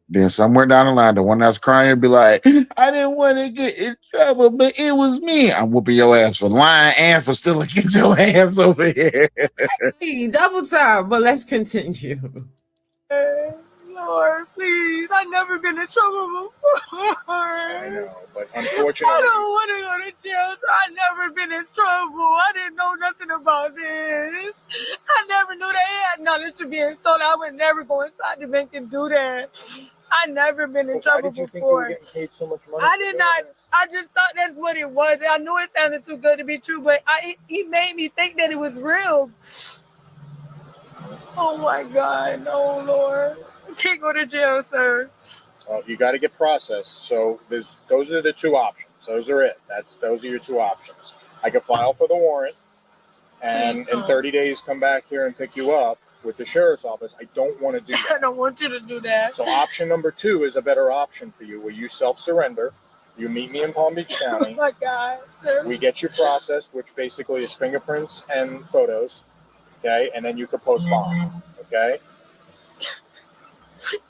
Speaker 10: Then somewhere down the line, the one that's crying be like, I didn't want to get in trouble, but it was me. I'm whooping your ass for lying and for stealing. Get your ass over here.
Speaker 1: Hey, double time, but let's continue.
Speaker 9: Lord, please. I've never been in trouble before.
Speaker 8: I know, but unfortunately,
Speaker 9: I don't want to go to jail, so I've never been in trouble. I didn't know nothing about this. I never knew they had knowledge of being stolen. I would never go inside the bank and do that. I never been in trouble
Speaker 8: why did you think you
Speaker 9: before.
Speaker 8: were getting paid so much money?
Speaker 9: I did not. I just thought that's what it was. I knew it sounded too good to be true, but he made me think that it was real. Oh my God, no, Lord. I can't go to jail, sir.
Speaker 8: Well, you got to get processed. So those are the two options. Those are it. Those are your two options. I can file for the warrant, and in 30 days come back here and pick you up with the sheriff's office. I don't want to do that.
Speaker 9: I don't want you to do that.
Speaker 8: So option number 2 is a better option for you, where you self-surrender. You meet me in Palm Beach
Speaker 9: Oh
Speaker 8: County.
Speaker 9: my God, sir.
Speaker 8: We get you processed, which basically is fingerprints and photos. Okay, and then you can post bond. Okay.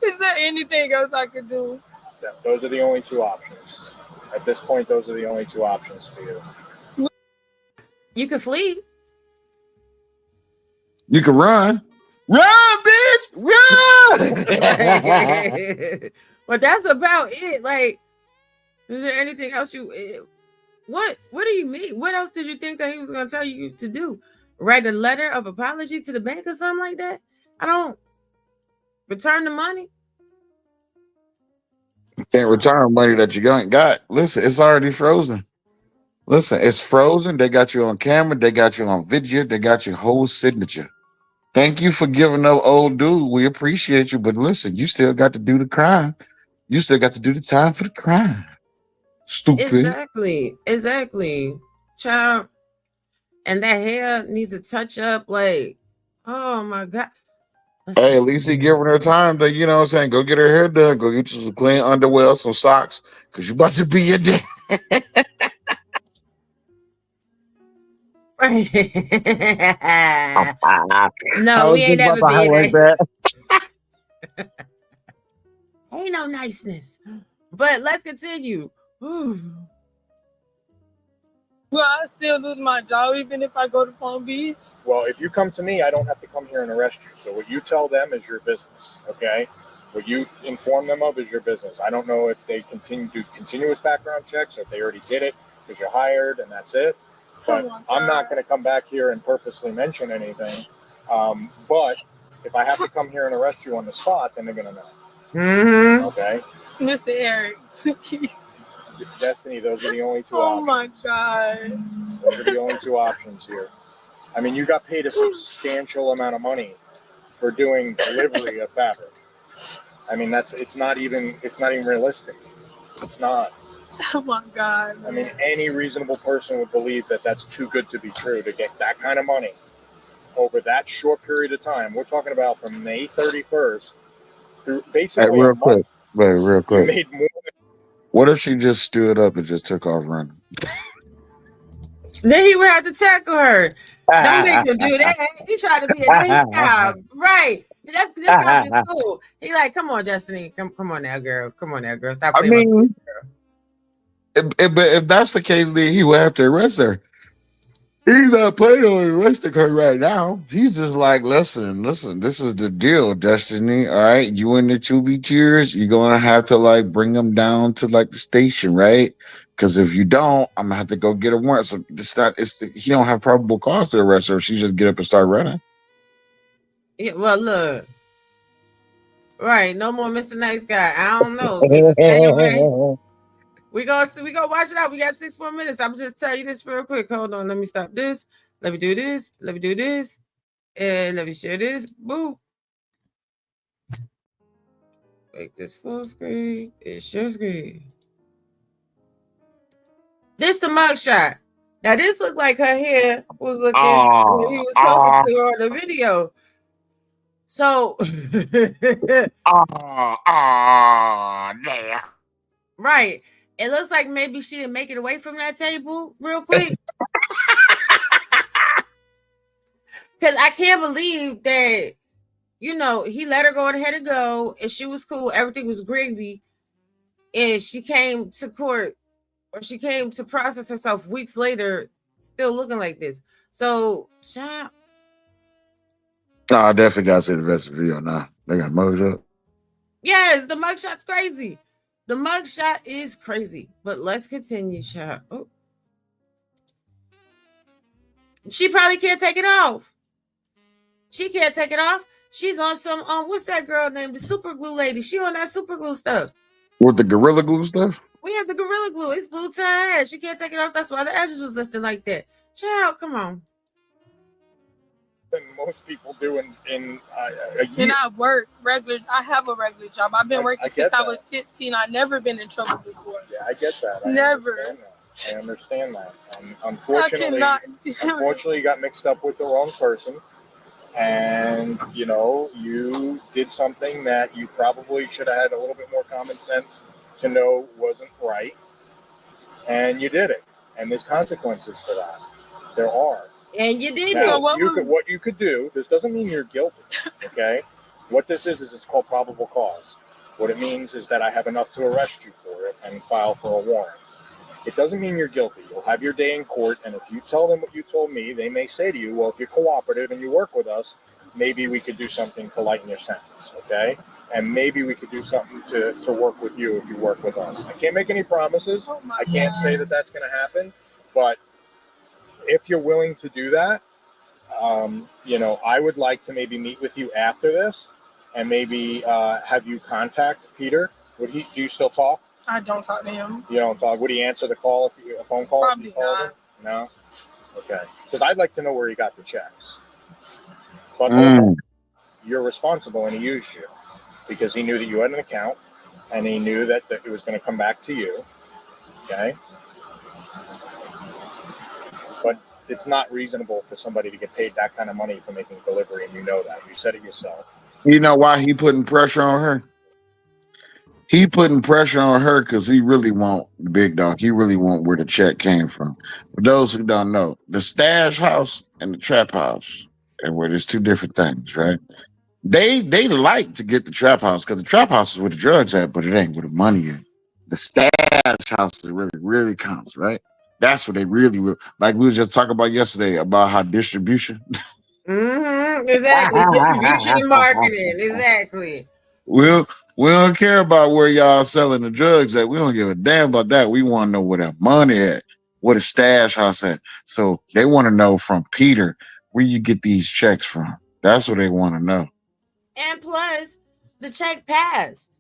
Speaker 9: Is there anything else I could do?
Speaker 8: Yeah, those are the only two options. At this point, those are the only two options for you.
Speaker 1: You can flee.
Speaker 10: You can run. Run, bitch! Run!
Speaker 1: But that's about it. Like, is there anything else what do you mean? What else did you think that he was going to tell you to do? Write a letter of apology to the bank or something like that? I don't return the money.
Speaker 10: Can't return money that you ain't got. Listen, it's already frozen. Listen, it's frozen. They got you on camera. They got you on video. They got your whole signature. Thank you for giving up, old dude. We appreciate you. But listen, you still got to do the crime. You still got to do the time for the crime. Stupid.
Speaker 1: Exactly. Child. And that hair needs a touch up. Like, oh my God.
Speaker 10: Hey, at least he giving her time to, you know what I'm saying, go get her hair done. Go get you some clean underwear, some socks, because you about to be a dad.
Speaker 1: No, we ain't never been like that. Ain't no niceness. But let's continue.
Speaker 9: Will I still lose my job even if I go to Palm Beach?
Speaker 8: Well, if you come to me, I don't have to come here and arrest you. So what you tell them is your business, okay? What you inform them of is your business. I don't know if they do continuous background checks or if they already did it because you're hired and that's it. But I'm not going to come back here and purposely mention anything. But if I have to come here and arrest you on the spot, then they're going to know.
Speaker 1: Mm-hmm.
Speaker 8: Okay?
Speaker 9: Mr. Eric, please.
Speaker 8: Destinee, those are the only two
Speaker 9: Oh
Speaker 8: options.
Speaker 9: my God.
Speaker 8: Those are the only two options here. I mean, you got paid a substantial amount of money for doing delivery of fabric. I mean, it's not even realistic. It's not.
Speaker 9: Oh my God.
Speaker 8: I mean, any reasonable person would believe that that's too good to be true to get that kind of money over that short period of time. We're talking about from May 31st through basically
Speaker 10: real
Speaker 8: a month.
Speaker 10: Real quick.
Speaker 8: You made more.
Speaker 10: What if she just stood up and just took off running?
Speaker 1: Then he would have to tackle her. Don't make him do that. He tried to be a nice job. Right. That's not just cool. He like, come on, Destinee, come on now, girl, come on now, girl, stop
Speaker 10: I
Speaker 1: playing with me,
Speaker 10: mean,
Speaker 1: girl.
Speaker 10: but if that's the case, then he will have to arrest her. He's not planning on arresting her right now. He's just like, listen, this is the deal, Destiny. All right, you and the 2B tiers, you're gonna have to like bring them down to like the station, right? Because if you don't, I'm gonna have to go get a warrant. So it's not. It's he don't have probable cause to arrest her if she just get up and start running.
Speaker 1: Yeah, well, look, right, no more Mr. Nice Guy. I don't know, because anyway, we go watch it out. We got 6 more minutes. I'm just tell you this real quick. Hold on, let me stop this. Let me do this. Let me do this. And let me share this. Boop. Make this full screen. And share screen. This the mugshot. Now this looked like her hair was looking when he was talking to her on the video. So
Speaker 10: Damn.
Speaker 1: right. It looks like maybe she didn't make it away from that table real quick. Because I can't believe that, you know, he let her go ahead and go, and she was cool. Everything was gravy. And she came to court, or she came to process herself weeks later, still looking like this. So, child.
Speaker 10: No, I definitely got to see the rest of the video now. They got mugs up.
Speaker 1: Yes, the mugshot's crazy. The mugshot is crazy. But let's continue, child. Oh. She probably can't take it off. She can't take it off. She's on some, what's that girl named? The super glue lady. She on that super glue stuff.
Speaker 10: With the Gorilla Glue stuff?
Speaker 1: We have the Gorilla Glue. It's glued to her head. She can't take it off. That's why the edges was lifted like that. Child, come on.
Speaker 8: Than most people do in a
Speaker 9: And
Speaker 8: year.
Speaker 9: I work regular. I have a regular job. I've been working since I
Speaker 8: that.
Speaker 9: was 16. I've never been in trouble before.
Speaker 8: Yeah, I get that.
Speaker 9: Never.
Speaker 8: I understand that. And
Speaker 9: I
Speaker 8: unfortunately,
Speaker 9: cannot.
Speaker 8: you got mixed up with the wrong person. And, you know, you did something that you probably should have had a little bit more common sense to know wasn't right. And you did it. And there's consequences to that. There are.
Speaker 1: And you did
Speaker 8: Now,
Speaker 1: it.
Speaker 9: So
Speaker 8: what you could do, this doesn't mean you're guilty, okay? What this is it's called probable cause. What it means is that I have enough to arrest you for it and file for a warrant. It doesn't mean you're guilty. You'll have your day in court, and if you tell them what you told me, they may say to you, well, if you're cooperative and you work with us, maybe we could do something to lighten your sentence, okay? And maybe we could do something to work with you if you work with us. I can't make any promises. I can't say that that's going to happen, but if you're willing to do that, you know, I would like to maybe meet with you after this and maybe have you contact Peter. Do you still talk?
Speaker 9: I don't talk to him.
Speaker 8: You don't talk. Would he answer the call a phone call?
Speaker 9: Probably
Speaker 8: if you called
Speaker 9: not.
Speaker 8: him? No? Okay. Because I'd like to know where he got the checks. But you're responsible and he used you because he knew that you had an account and he knew that it was going to come back to you. Okay? But it's not reasonable for somebody to get paid that kind of money for making a delivery, and you know that. You said it yourself.
Speaker 10: You know why he putting pressure on her? He putting pressure on her because he really want the big dog. He really want where the check came from. For those who don't know, the stash house and the trap house, and where there's two different things, right? They like to get the trap house because the trap house is where the drugs at, but it ain't where the money is. The stash house is really counts, right? That's what they really like. We was just talking about yesterday about how distribution.
Speaker 1: Exactly. Distribution and marketing. Exactly.
Speaker 10: We don't care about where y'all selling the drugs at. We don't give a damn about that. We want to know where the money at, where the stash house at. So they want to know from Peter where you get these checks from. That's what they want to know.
Speaker 1: And plus, the check passed.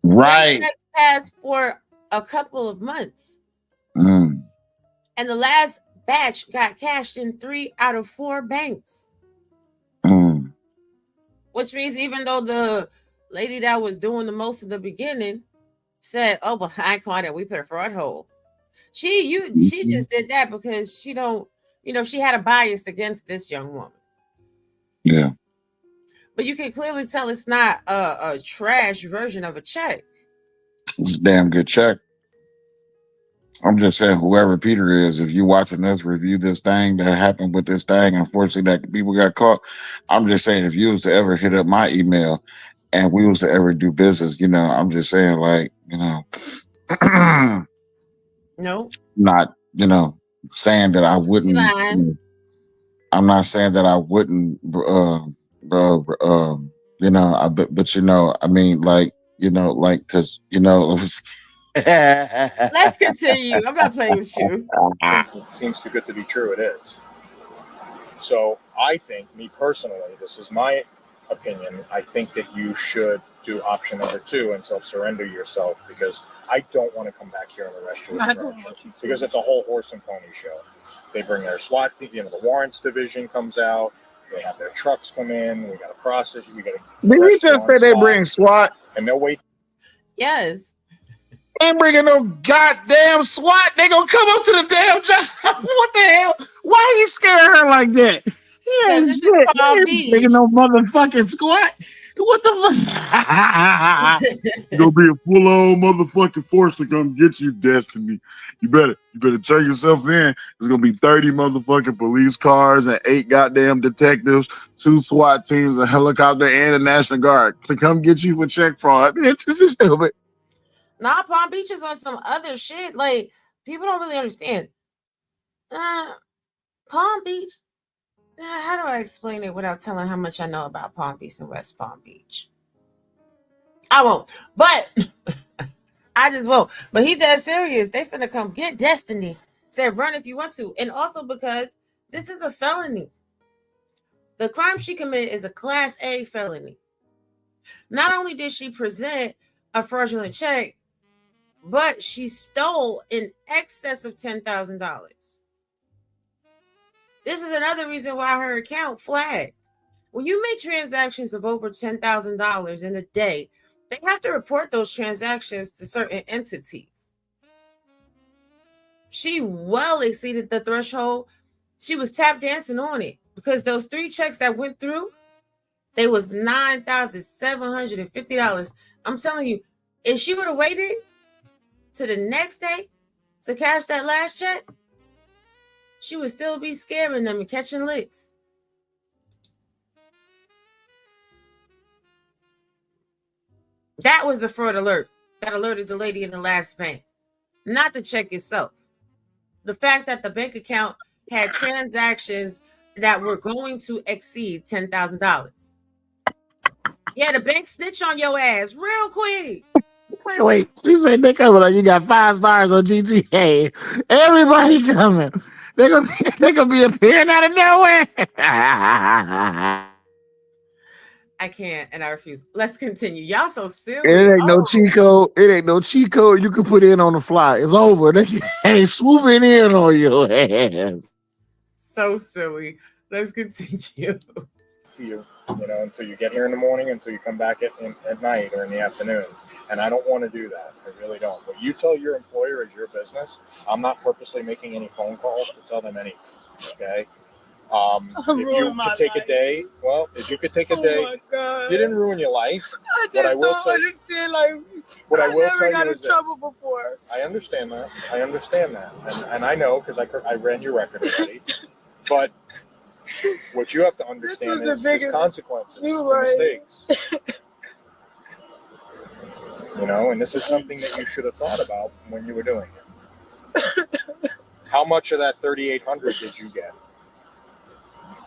Speaker 10: Right.
Speaker 1: Those checks passed for a couple of months.
Speaker 10: Mm.
Speaker 1: And the last batch got cashed in 3 out of 4 banks.
Speaker 10: Mm.
Speaker 1: Which means even though the lady that was doing the most in the beginning said, "Oh, well, I ain't calling it. We put a fraud hold." She just did that because she don't, you know, she had a bias against this young woman.
Speaker 10: Yeah.
Speaker 1: But you can clearly tell it's not a trash version of a check.
Speaker 10: It's a damn good check. I'm just saying, whoever Peter is, if you watching us review this thing that happened with this thing, unfortunately, that people got caught. I'm just saying, if you was to ever hit up my email and we was to ever do business, I'm just saying, like,
Speaker 1: No,
Speaker 10: not, saying that I
Speaker 1: you
Speaker 10: wouldn't.
Speaker 1: lying.
Speaker 10: I'm not saying that I wouldn't, but I mean, like, because,
Speaker 1: Let's continue. I'm not playing with you.
Speaker 8: I think it seems too good to be true. It is. So I think, me personally, this is my opinion. I think that you should do option number 2 and self-surrender yourself, because I don't want to come back here and arrest you.
Speaker 9: I don't want you to.
Speaker 8: Because it's a whole horse and pony show. They bring their SWAT team, the warrants division comes out. They have their trucks come in. We got to process. We got to.
Speaker 10: Did you just say they bring SWAT?
Speaker 8: And they'll wait.
Speaker 1: Yes.
Speaker 10: They ain't bringing no goddamn SWAT. They gonna come up to the damn judge. What the hell? Why he scaring her like that? He ain't
Speaker 1: This is
Speaker 10: shit.
Speaker 1: Palm
Speaker 10: He ain't
Speaker 1: Beach.
Speaker 10: bringing no motherfucking SWAT. What the fuck? It's gonna be a full-on motherfucking force to come get you, Destiny. You better turn yourself in. There's gonna be 30 motherfucking police cars and 8 goddamn detectives, 2 SWAT teams, a helicopter, and a National Guard to come get you for check fraud. It's just stupid.
Speaker 1: Nah, Palm Beach is on some other shit. Like, people don't really understand. Palm Beach. How do I explain it without telling how much I know about Palm Beach and West Palm Beach? I won't, but I just won't. But he dead serious. They finna come get Destinee. Said run if you want to. And also because this is a felony. The crime she committed is a Class A felony. Not only did she present a fraudulent check, but she stole in excess of $10,000. This is another reason why her account flagged. When you make transactions of over $10,000 in a day, they have to report those transactions to certain entities. She well exceeded the threshold. She was tap dancing on it because those 3 checks that went through, they was $9,750. I'm telling you, if she would have waited to the next day to cash that last check, she would still be scamming them and catching licks. That was a fraud alert that alerted the lady in the last bank, not the check itself. The fact that the bank account had transactions that were going to exceed $10,000. Yeah, the bank snitch on your ass real quick.
Speaker 10: Wait. She said they coming like you got 5 stars on GTA. Everybody coming. They're gonna be appearing out of nowhere.
Speaker 1: I can't and I refuse. Let's continue. Y'all so silly.
Speaker 10: It ain't no cheat code. It ain't no cheat code you can put in on the fly. It's over. They ain't swooping in on your ass.
Speaker 1: So silly. Let's continue.
Speaker 8: For you, until you get here in the morning, until you come back at night or in the afternoon. And I don't want to do that. I really don't. But you tell your employer is your business. I'm not purposely making any phone calls to tell them anything. Okay. If you could take a day, if you could take a day, you didn't ruin your life.
Speaker 9: I just don't understand. Like,
Speaker 8: what I will tell
Speaker 9: got
Speaker 8: you
Speaker 9: in
Speaker 8: is
Speaker 9: trouble before.
Speaker 8: I understand that. And I know because I ran your record already. But what you have to understand is there's consequences to mistakes. And this is something that you should have thought about when you were doing it. How much of that $3,800 did you get?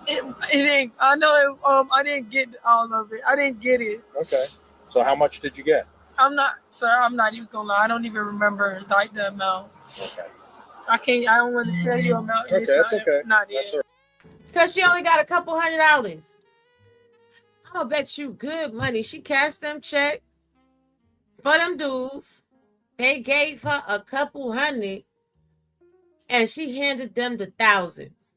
Speaker 9: It ain't. I know. I didn't get all of it. I didn't get it.
Speaker 8: Okay. So how much did you get?
Speaker 9: I'm not even gonna lie. I don't even remember like the amount.
Speaker 8: Okay.
Speaker 9: I don't want to tell you amount.
Speaker 8: Okay, that's okay.
Speaker 9: Not
Speaker 8: that's
Speaker 9: yet.
Speaker 1: Because she only got a couple $100. I'm gonna bet you good money she cashed them check for them dudes. They gave her a couple $100 and she handed them the thousands.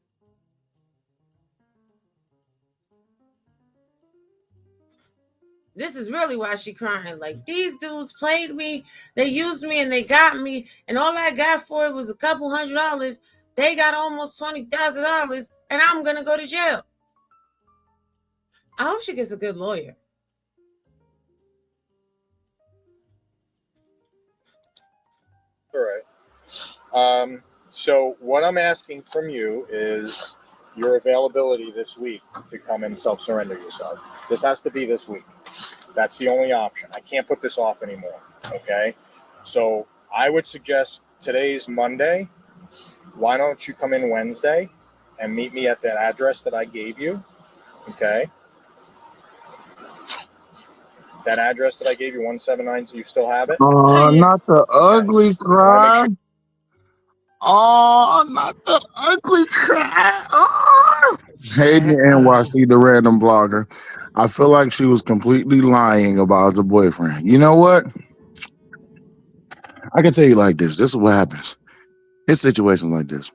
Speaker 1: This is really why she crying. Like, these dudes played me, they used me, and they got me, and all I got for it was a couple $100. They got almost $20,000, and I'm gonna go to jail. I hope she gets a good lawyer.
Speaker 8: All right. So what I'm asking from you is your availability this week to come and self-surrender yourself. This has to be this week. That's the only option. I can't put this off anymore. Okay. So I would suggest today's Monday. Why don't you come in Wednesday and meet me at that address that I gave you? Okay. That address that I gave you, 179, so you still have it?
Speaker 10: Not the ugly
Speaker 8: I want to make
Speaker 10: cry.
Speaker 8: sure.
Speaker 10: Oh, not the ugly cry. Oh. Hayden NYC, the random blogger. I feel like she was completely lying about the boyfriend. You know what? I can tell you like this. This is what happens. It's situations like this.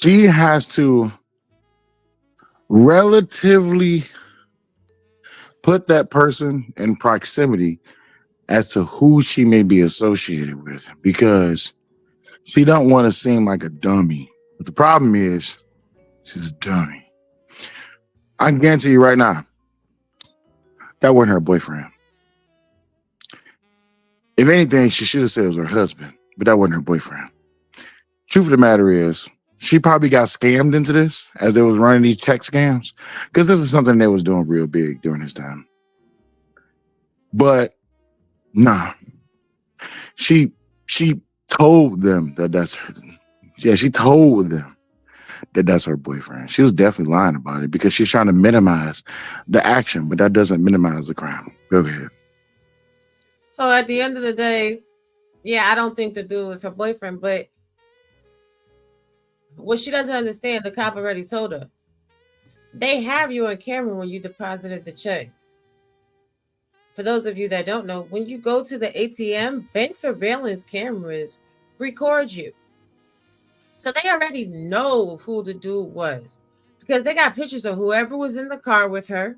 Speaker 10: She has to relatively put that person in proximity as to who she may be associated with, because she don't want to seem like a dummy. But the problem is she's a dummy. I can guarantee you right now, that wasn't her boyfriend. If anything, she should have said it was her husband, but that wasn't her boyfriend. Truth of the matter is, she probably got scammed into this as they was running these tech scams, because this is something they was doing real big during this time. But nah, she told them that that's her. Yeah, she told them that that's her boyfriend. She was definitely lying about it because she's trying to minimize the action, but that doesn't minimize the crime. Go ahead.
Speaker 1: So at the end of the day, yeah, I don't think the dude was her boyfriend, but what she doesn't understand, the cop already told her. They have you on camera when you deposited the checks. For those of you that don't know, when you go to the ATM, bank surveillance cameras record you. So they already know who the dude was because they got pictures of whoever was in the car with her.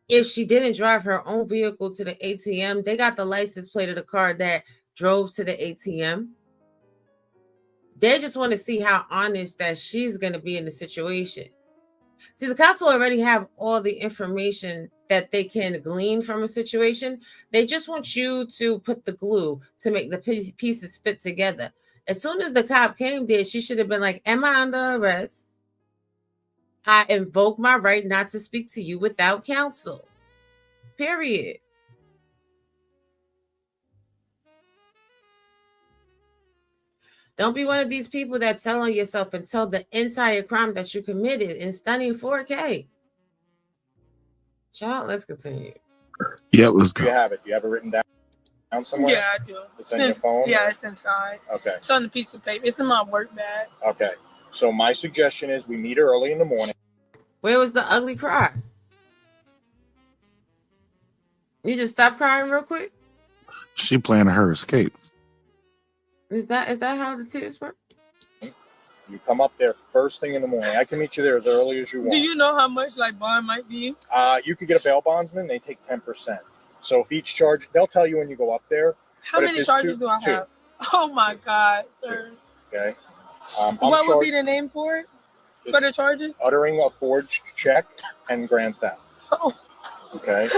Speaker 1: If she didn't drive her own vehicle to the ATM, they got the license plate of the car that drove to the ATM. They just want to see how honest that she's going to be in the situation. See, the cops will already have all the information that they can glean from a situation. They just want you to put the glue to make the pieces fit together. As soon as the cop came there, she should have been like, am I under arrest? I invoke my right not to speak to you without counsel. Period. Don't be one of these people that tell on yourself and tell the entire crime that you committed in stunning 4K. Child, let's continue.
Speaker 10: Yeah, let's
Speaker 8: Do
Speaker 10: go.
Speaker 8: you have it? Do you have it written down somewhere?
Speaker 9: Yeah, I do.
Speaker 8: It's in your phone?
Speaker 9: Yeah, it's inside.
Speaker 8: Okay.
Speaker 9: It's on a piece of paper. It's in my work bag.
Speaker 8: Okay. So my suggestion is we meet early in the morning.
Speaker 1: Where was the ugly cry? You just stop crying real quick?
Speaker 10: She planning her escape.
Speaker 1: Is that how the tears work?
Speaker 8: You come up there first thing in the morning. I can meet you there as early as you want.
Speaker 9: Do you know how much like bond might be?
Speaker 8: You could get a bail bondsman. They take 10%. So if each charge, they'll tell you when you go up there.
Speaker 9: How many charges do I have? Oh my God, sir.
Speaker 8: Okay.
Speaker 9: What would be the name for it? For the charges?
Speaker 8: Uttering a forged check and grand theft.
Speaker 9: Oh.
Speaker 8: Okay.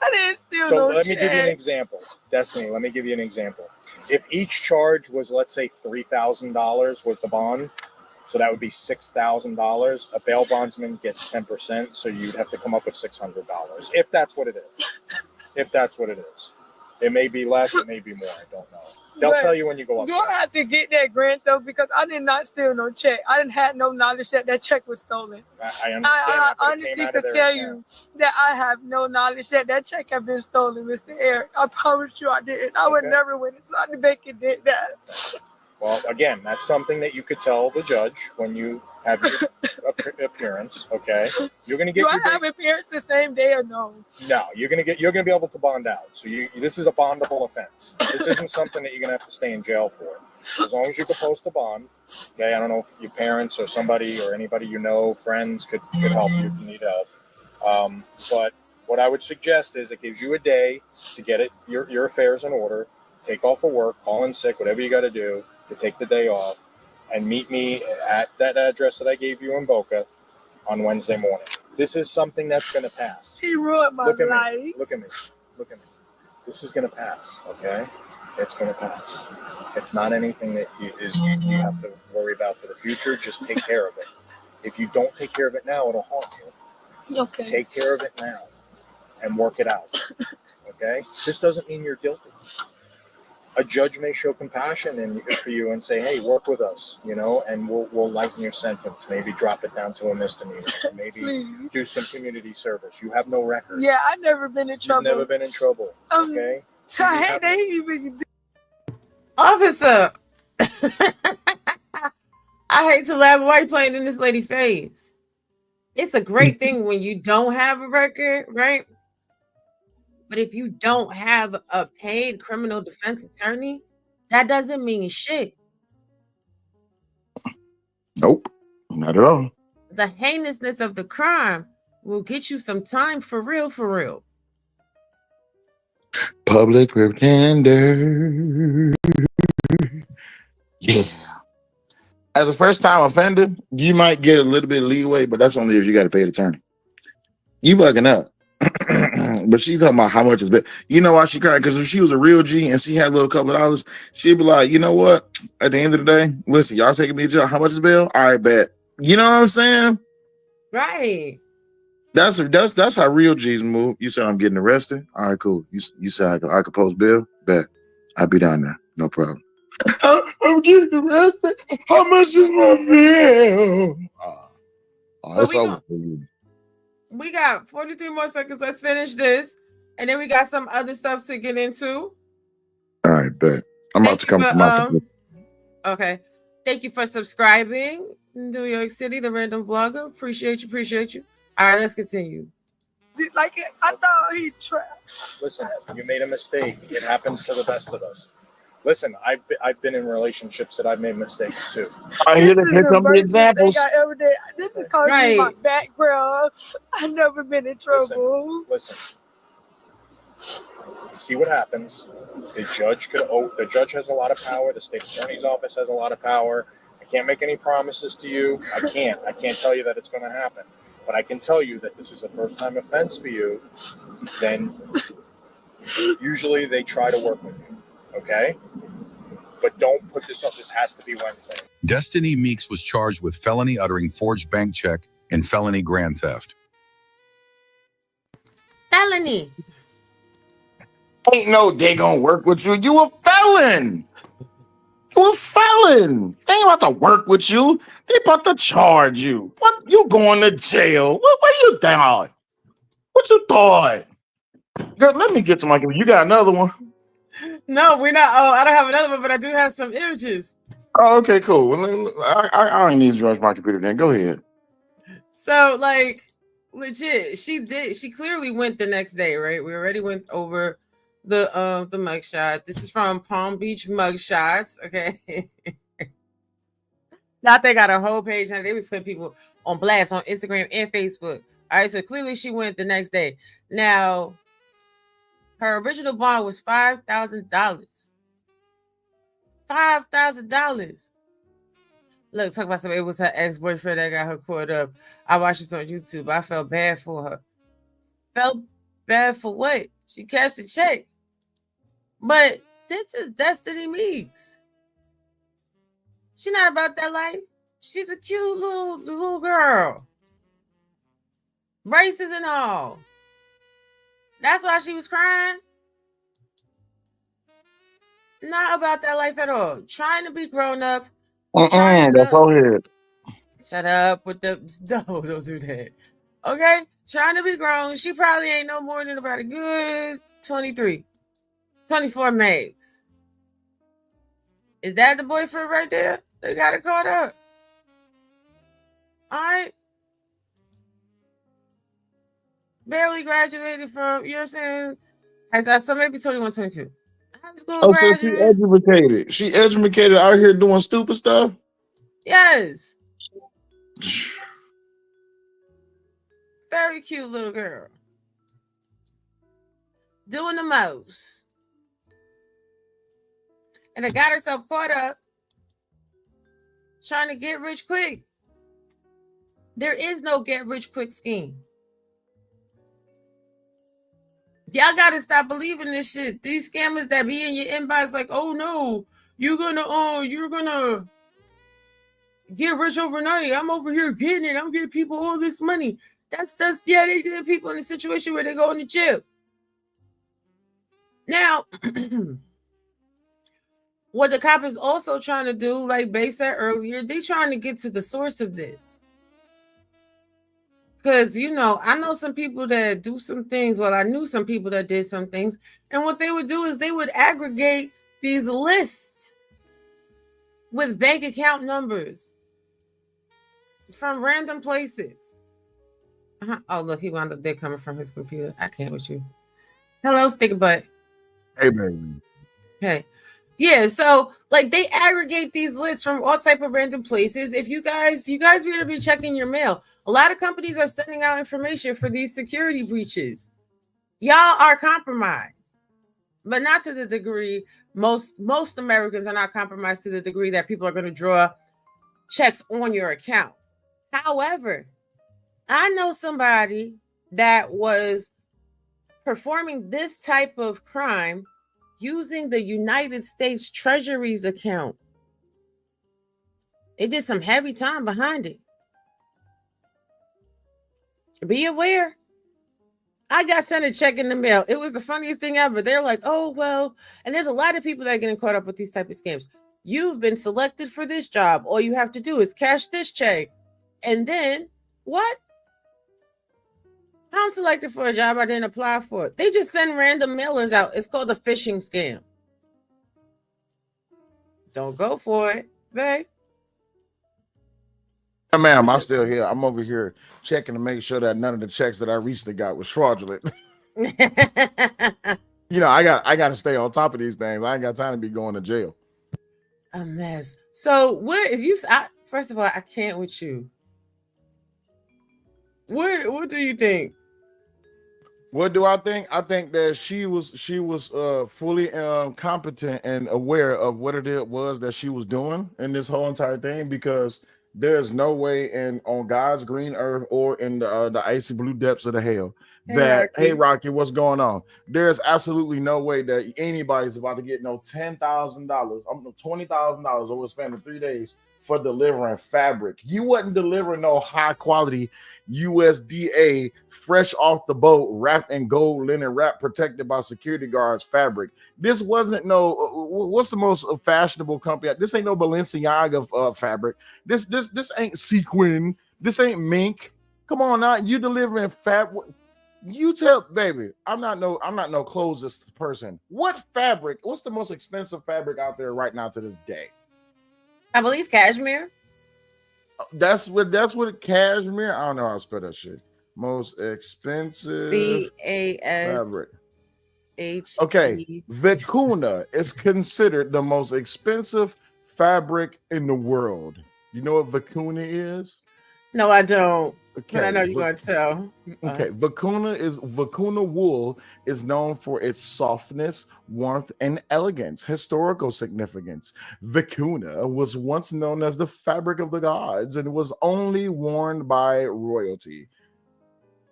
Speaker 9: I didn't steal
Speaker 8: So
Speaker 9: no
Speaker 8: let me give you an
Speaker 9: check.
Speaker 8: example. Destinee, let me give you an example. If each charge was, let's say, $3,000 was the bond, so that would be $6,000. A bail bondsman gets 10%, so you'd have to come up with $600, if that's what it is. If that's what it is. It may be less, it may be more, I don't know. They'll tell you when you go up
Speaker 9: Do
Speaker 8: there.
Speaker 9: I have to get that grant though? Because I did not steal no check. I didn't have no knowledge that that check was stolen.
Speaker 8: I understand
Speaker 9: I
Speaker 8: that, but it
Speaker 9: honestly
Speaker 8: came out
Speaker 9: could
Speaker 8: of their
Speaker 9: tell
Speaker 8: account.
Speaker 9: you that I have no knowledge that that check had been stolen, Mr. Eric. I promise you I didn't. I would
Speaker 8: Okay.
Speaker 9: never went inside the bank and did that.
Speaker 8: Well, again, that's something that you could tell the judge when you have your appearance. Okay, you're gonna get.
Speaker 9: Do I
Speaker 8: your
Speaker 9: have appearance the same day or no?
Speaker 8: No, you're gonna be able to bond out. So this is a bondable offense. This isn't something that you're gonna have to stay in jail for. As long as you can post a bond. Okay, I don't know if your parents or somebody or anybody you know, friends could help you if you need help. But what I would suggest is it gives you a day to get your affairs in order. Take off of work, call in sick, whatever you got to do to take the day off, and meet me at that address that I gave you in Boca on Wednesday morning. This is something that's going to pass.
Speaker 9: He ruined my
Speaker 8: Look at
Speaker 9: life.
Speaker 8: me. Look at me. Look at me. This is going to pass, okay? It's going to pass. It's not anything that you have to worry about for the future. Just take care of it. If you don't take care of it now, it'll haunt you.
Speaker 9: Okay.
Speaker 8: Take care of it now and work it out. Okay? This doesn't mean you're guilty. A judge may show compassion for you and say, "Hey, work with us, and we'll lighten your sentence. Maybe drop it down to a misdemeanor. Maybe
Speaker 9: Please.
Speaker 8: do some community service. You have no record.
Speaker 9: Yeah, I've never been in trouble.
Speaker 8: You've never been in trouble. Okay?
Speaker 9: I hate they even.
Speaker 1: Officer, I hate to laugh. Why are you playing in this lady's face? It's a great thing when you don't have a record, right? But if you don't have a paid criminal defense attorney, that doesn't mean shit.
Speaker 10: Nope, not at all.
Speaker 1: The heinousness of the crime will get you some time for real, for real.
Speaker 10: Public pretender. Yeah. As a first time offender, you might get a little bit of leeway, but that's only if you got to pay the attorney. You bugging up. But she's talking about how much is bad. You know why she cried? Because if she was a real G and she had a little couple of dollars, she'd be like, you know what? At the end of the day, listen, y'all taking me to jail. How much is bail? All right, bet. You know what I'm saying?
Speaker 1: Right.
Speaker 10: That's how real G's move. You said I'm getting arrested. All right, cool. You said I could post bail. Bet. I'll be down there. No problem. I'm getting arrested. How much is my bill? That's over for you.
Speaker 1: We got 43 more seconds. Let's finish this. And then we got some other stuff to get into.
Speaker 10: All right, bet. I'm about to come to my
Speaker 1: okay. Thank you for subscribing. New York City, the Random Vlogger. Appreciate you. All right, let's continue.
Speaker 9: Like, I thought he trapped.
Speaker 8: Listen, you made a mistake. It happens to the best of us. Listen, I've been in relationships that I've made mistakes too.
Speaker 10: I hear some of the examples.
Speaker 9: This is called my background. I've never been in trouble.
Speaker 8: Listen. See what happens. The judge has a lot of power. The state attorney's office has a lot of power. I can't make any promises to you. I can't tell you that it's going to happen. But I can tell you that this is a first-time offense for you. Then usually they try to work with you. Okay? But don't put this up. This has to be Wednesday.
Speaker 2: Destinee Meeks was charged with felony uttering forged bank check and felony grand theft.
Speaker 1: Felony.
Speaker 10: Ain't no they gonna work with you. You a felon. You a felon. They ain't about to work with you. They about to charge you. What? You going to jail? What you thought? What you thought? Girl, let me get to my computer. You got another one?
Speaker 1: No, we're not. Oh, I don't have another one, but I do have some images.
Speaker 10: Oh, okay, cool. Well, I don't need to rush my computer then. Go ahead.
Speaker 1: So, like, legit, she clearly went the next day, right? We already went over the mugshot. This is from Palm Beach Mugshots, okay? Now they got a whole page and they be putting people on blast on Instagram and Facebook. All right, so clearly she went the next day. Now, her original bond was $5,000. $5,000. Look, talk about something. It was her ex-boyfriend that got her caught up. I watched this on YouTube. I felt bad for her. Felt bad for what? She cashed a check. But this is Destinee Meeks. She's not about that life. She's a cute little girl. Braces and all. That's why she was crying. Not about that life at all. Trying to be grown up.
Speaker 10: That's all here.
Speaker 1: Shut up with the no, don't do that. Okay? Trying to be grown. She probably ain't no more than about a good 23. 24 max. Is that the boyfriend right there? They got her caught up. All right. Barely graduated from, you know what I'm saying? So maybe 21, 22. High school graduate.
Speaker 10: So she educated. She educated out here doing stupid stuff?
Speaker 1: Yes. Very cute little girl. Doing the most. And it got herself caught up trying to get rich quick. There is no get rich quick scheme. Y'all gotta stop believing this shit. These scammers that be in your inbox like, oh no, you're gonna get rich overnight. I'm over here getting it. I'm getting people all this money. That's yeah, they get people in a situation where they go in the jail. Now, what the cop is also trying to do, like Bay said earlier, they trying to get to the source of this. Because, I know some people that do some things. Well, I knew some people that did some things. And what they would do is they would aggregate these lists with bank account numbers from random places. Oh, look, he wound up there coming from his computer. I can't with you. Hello, stick butt.
Speaker 10: Hey, baby.
Speaker 1: Hey. Yeah, so like they aggregate these lists from all type of random places. If you guys better be checking your mail. A lot of companies are sending out information for these security breaches. Y'all are compromised, but not to the degree most Americans are not compromised to the degree that people are going to draw checks on your account. However, I know somebody that was performing this type of crime using the United States Treasury's account. It did some heavy time behind it. Be aware. I got sent a check in the mail. It was the funniest thing ever. They're like, oh, well, and there's a lot of people that are getting caught up with these type of scams. You've been selected for this job. All you have to do is cash this check. And then what? I'm selected for a job I didn't apply for. They just send random mailers out. It's called a phishing scam. Don't go for it, babe.
Speaker 10: Yeah, ma'am, I'm still here. I'm over here checking to make sure that none of the checks that I recently got was fraudulent. I got to stay on top of these things. I ain't got time to be going to jail.
Speaker 1: A mess. So what is you? First of all, I can't with you. What do you think?
Speaker 10: What do I think? I think that she was fully competent and aware of what it was that she was doing in this whole entire thing, because there's no way on God's green earth or in the icy blue depths of the hell that hey Rocky, what's going on? There's absolutely no way that anybody's about to get no $10,000, $20,000 over spending 3 days for delivering fabric. You wasn't delivering no high quality USDA fresh off the boat, wrapped in gold linen wrap, protected by security guards fabric. This wasn't no what's the most fashionable company? This ain't no Balenciaga fabric. This ain't sequin. This ain't mink. Come on now, you delivering fabric. You tell baby, I'm not no clothes person. What fabric? What's the most expensive fabric out there right now to this day?
Speaker 1: I believe cashmere.
Speaker 10: That's what cashmere. I don't know how to spell that shit. Most expensive fabric.
Speaker 1: CASHH.
Speaker 10: Okay, vicuna is considered the most expensive fabric in the world. You know what vicuna is?
Speaker 1: No, I don't.
Speaker 10: Okay,
Speaker 1: but I know you're going to tell.
Speaker 10: Okay, vicuna wool is known for its softness, warmth, and elegance. Historical significance. Vicuna was once known as the fabric of the gods and was only worn by royalty.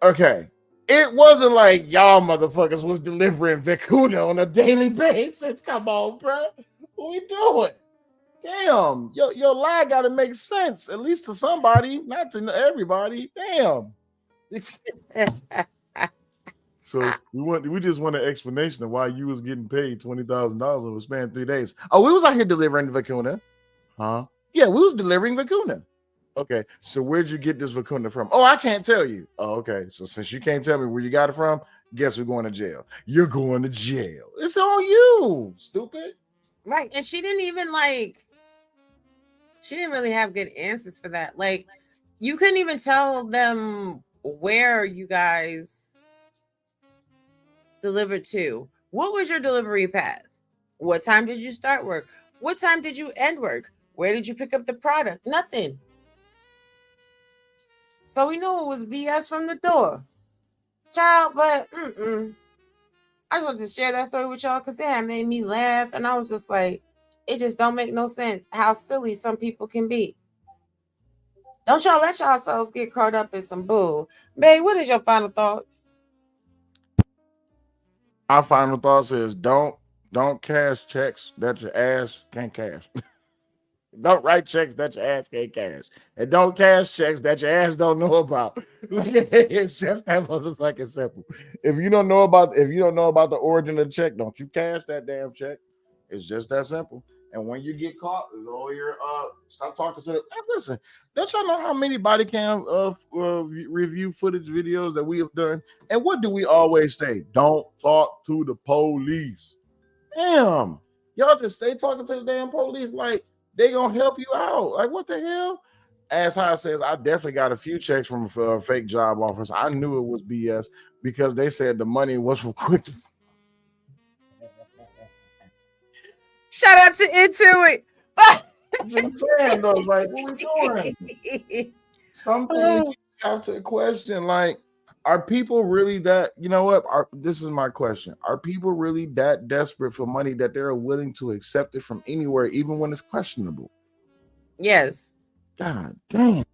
Speaker 10: Okay, it wasn't like y'all motherfuckers was delivering vicuna on a daily basis. Come on, bro. What we doing? Damn, your lie got to make sense, at least to somebody, not to everybody. Damn. So we just want an explanation of why you was getting paid $20,000 over span 3 days. Oh, we was out here delivering vicuna, huh? Yeah, we was delivering vicuna. Okay, so where'd you get this vicuna from? Oh, I can't tell you. Oh, okay. So since you can't tell me where you got it from, guess who's going to jail? You're going to jail. It's on you, stupid.
Speaker 1: Right, and she didn't really have good answers for that. Like, you couldn't even tell them where you guys delivered to. What was your delivery path? What time did you start work? What time did you end work? Where did you pick up the product? Nothing. So we knew it was BS from the door. Child, but I just wanted to share that story with y'all because it had made me laugh. And I was just like, it just don't make no sense how silly some people can be. Don't y'all let yourselves get caught up in some bull. Babe, what is your final thoughts?
Speaker 11: Our final thoughts is don't cash checks that your ass can't cash. Don't write checks that your ass can't cash. And don't cash checks that your ass don't know about. It's just that motherfucking simple. If you don't know about the origin of the check, don't you cash that damn check. It's just that simple. And when you get caught, lawyer, stop talking to them. Hey, listen, don't y'all know how many body cam review footage videos that we have done? And what do we always say? Don't talk to the police. Damn. Y'all just stay talking to the damn police like they gonna help you out. Like, what the hell? As High says, I definitely got a few checks from fake job offers. I knew it was BS because they said the money was for quick.
Speaker 1: Shout out to Intuit.
Speaker 11: I'm just saying though, like, what we doing? Something you have to question. Like, are people really that? You know what? This is my question. Are people really that desperate for money that they're willing to accept it from anywhere, even when it's questionable?
Speaker 1: Yes.
Speaker 11: God damn.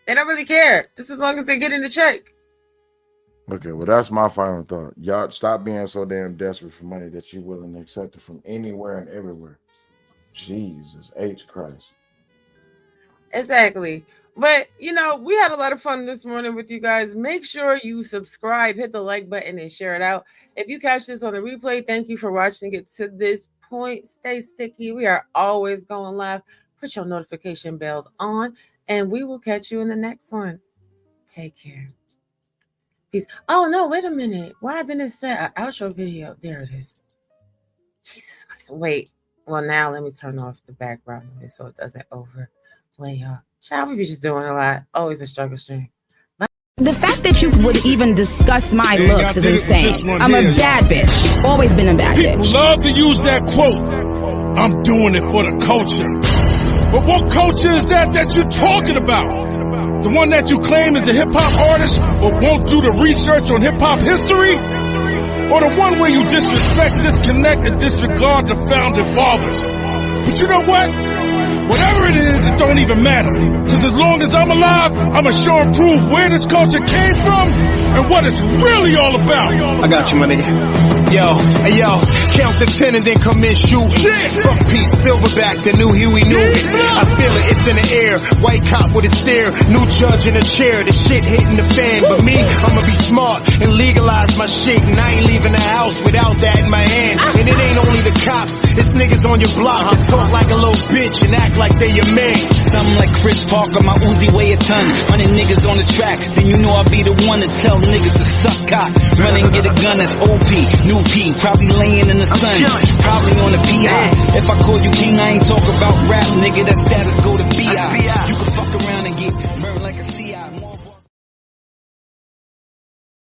Speaker 1: They don't really care, just as long as they get in the check.
Speaker 11: Okay, well, that's my final thought. Y'all stop being so damn desperate for money that you're willing to accept it from anywhere and everywhere. Jesus H. Christ.
Speaker 1: Exactly. But, you know, we had a lot of fun this morning with you guys. Make sure you subscribe, hit the like button, and share it out. If you catch this on the replay, thank you for watching it to this point. Stay sticky. We are always going live. Put your notification bells on, and we will catch you in the next one. Take care. Peace. Oh, no, wait a minute. Why didn't it say an outro video? There it is. Jesus Christ. Wait. Well, now let me turn off the background noise so it doesn't overplay y'all. Child, we be just doing a lot. Always a struggle stream.
Speaker 12: The fact that you would even discuss my looks is insane. I'm a bad bitch. Always been a bad bitch.
Speaker 13: People love to use that quote. I'm doing it for the culture. But what culture is that you're talking about? The one that you claim is a hip-hop artist but won't do the research on hip-hop history? Or the one where you disrespect, disconnect, and disregard the founding fathers? But you know what? Whatever it is, it don't even matter. Because as long as I'm alive, I'ma show and prove where this culture came from and what it's really all about.
Speaker 14: I got you, my nigga. Yo, hey yo, count the 10 and then come in shoot. Fuck peace, silverback, the new Huey Newton. I feel it, it's in the air. White cop with a stare, new judge in a chair. The shit hitting the fan, but me, I'ma be smart and legalize my shit. And I ain't leaving the house without that in my hand. And it ain't only the cops, it's niggas on your block that talk like a little bitch and act like they your man.
Speaker 15: Something like Chris Parker, my Uzi weigh a ton. 100 niggas on the track, then you know I'll be the one to tell niggas to suck cock. Run and get a gun, that's OP. New P, probably laying in the sun, probably on the PI. If I call you king, I ain't talk about rap, nigga. That status go to BI. You can fuck around.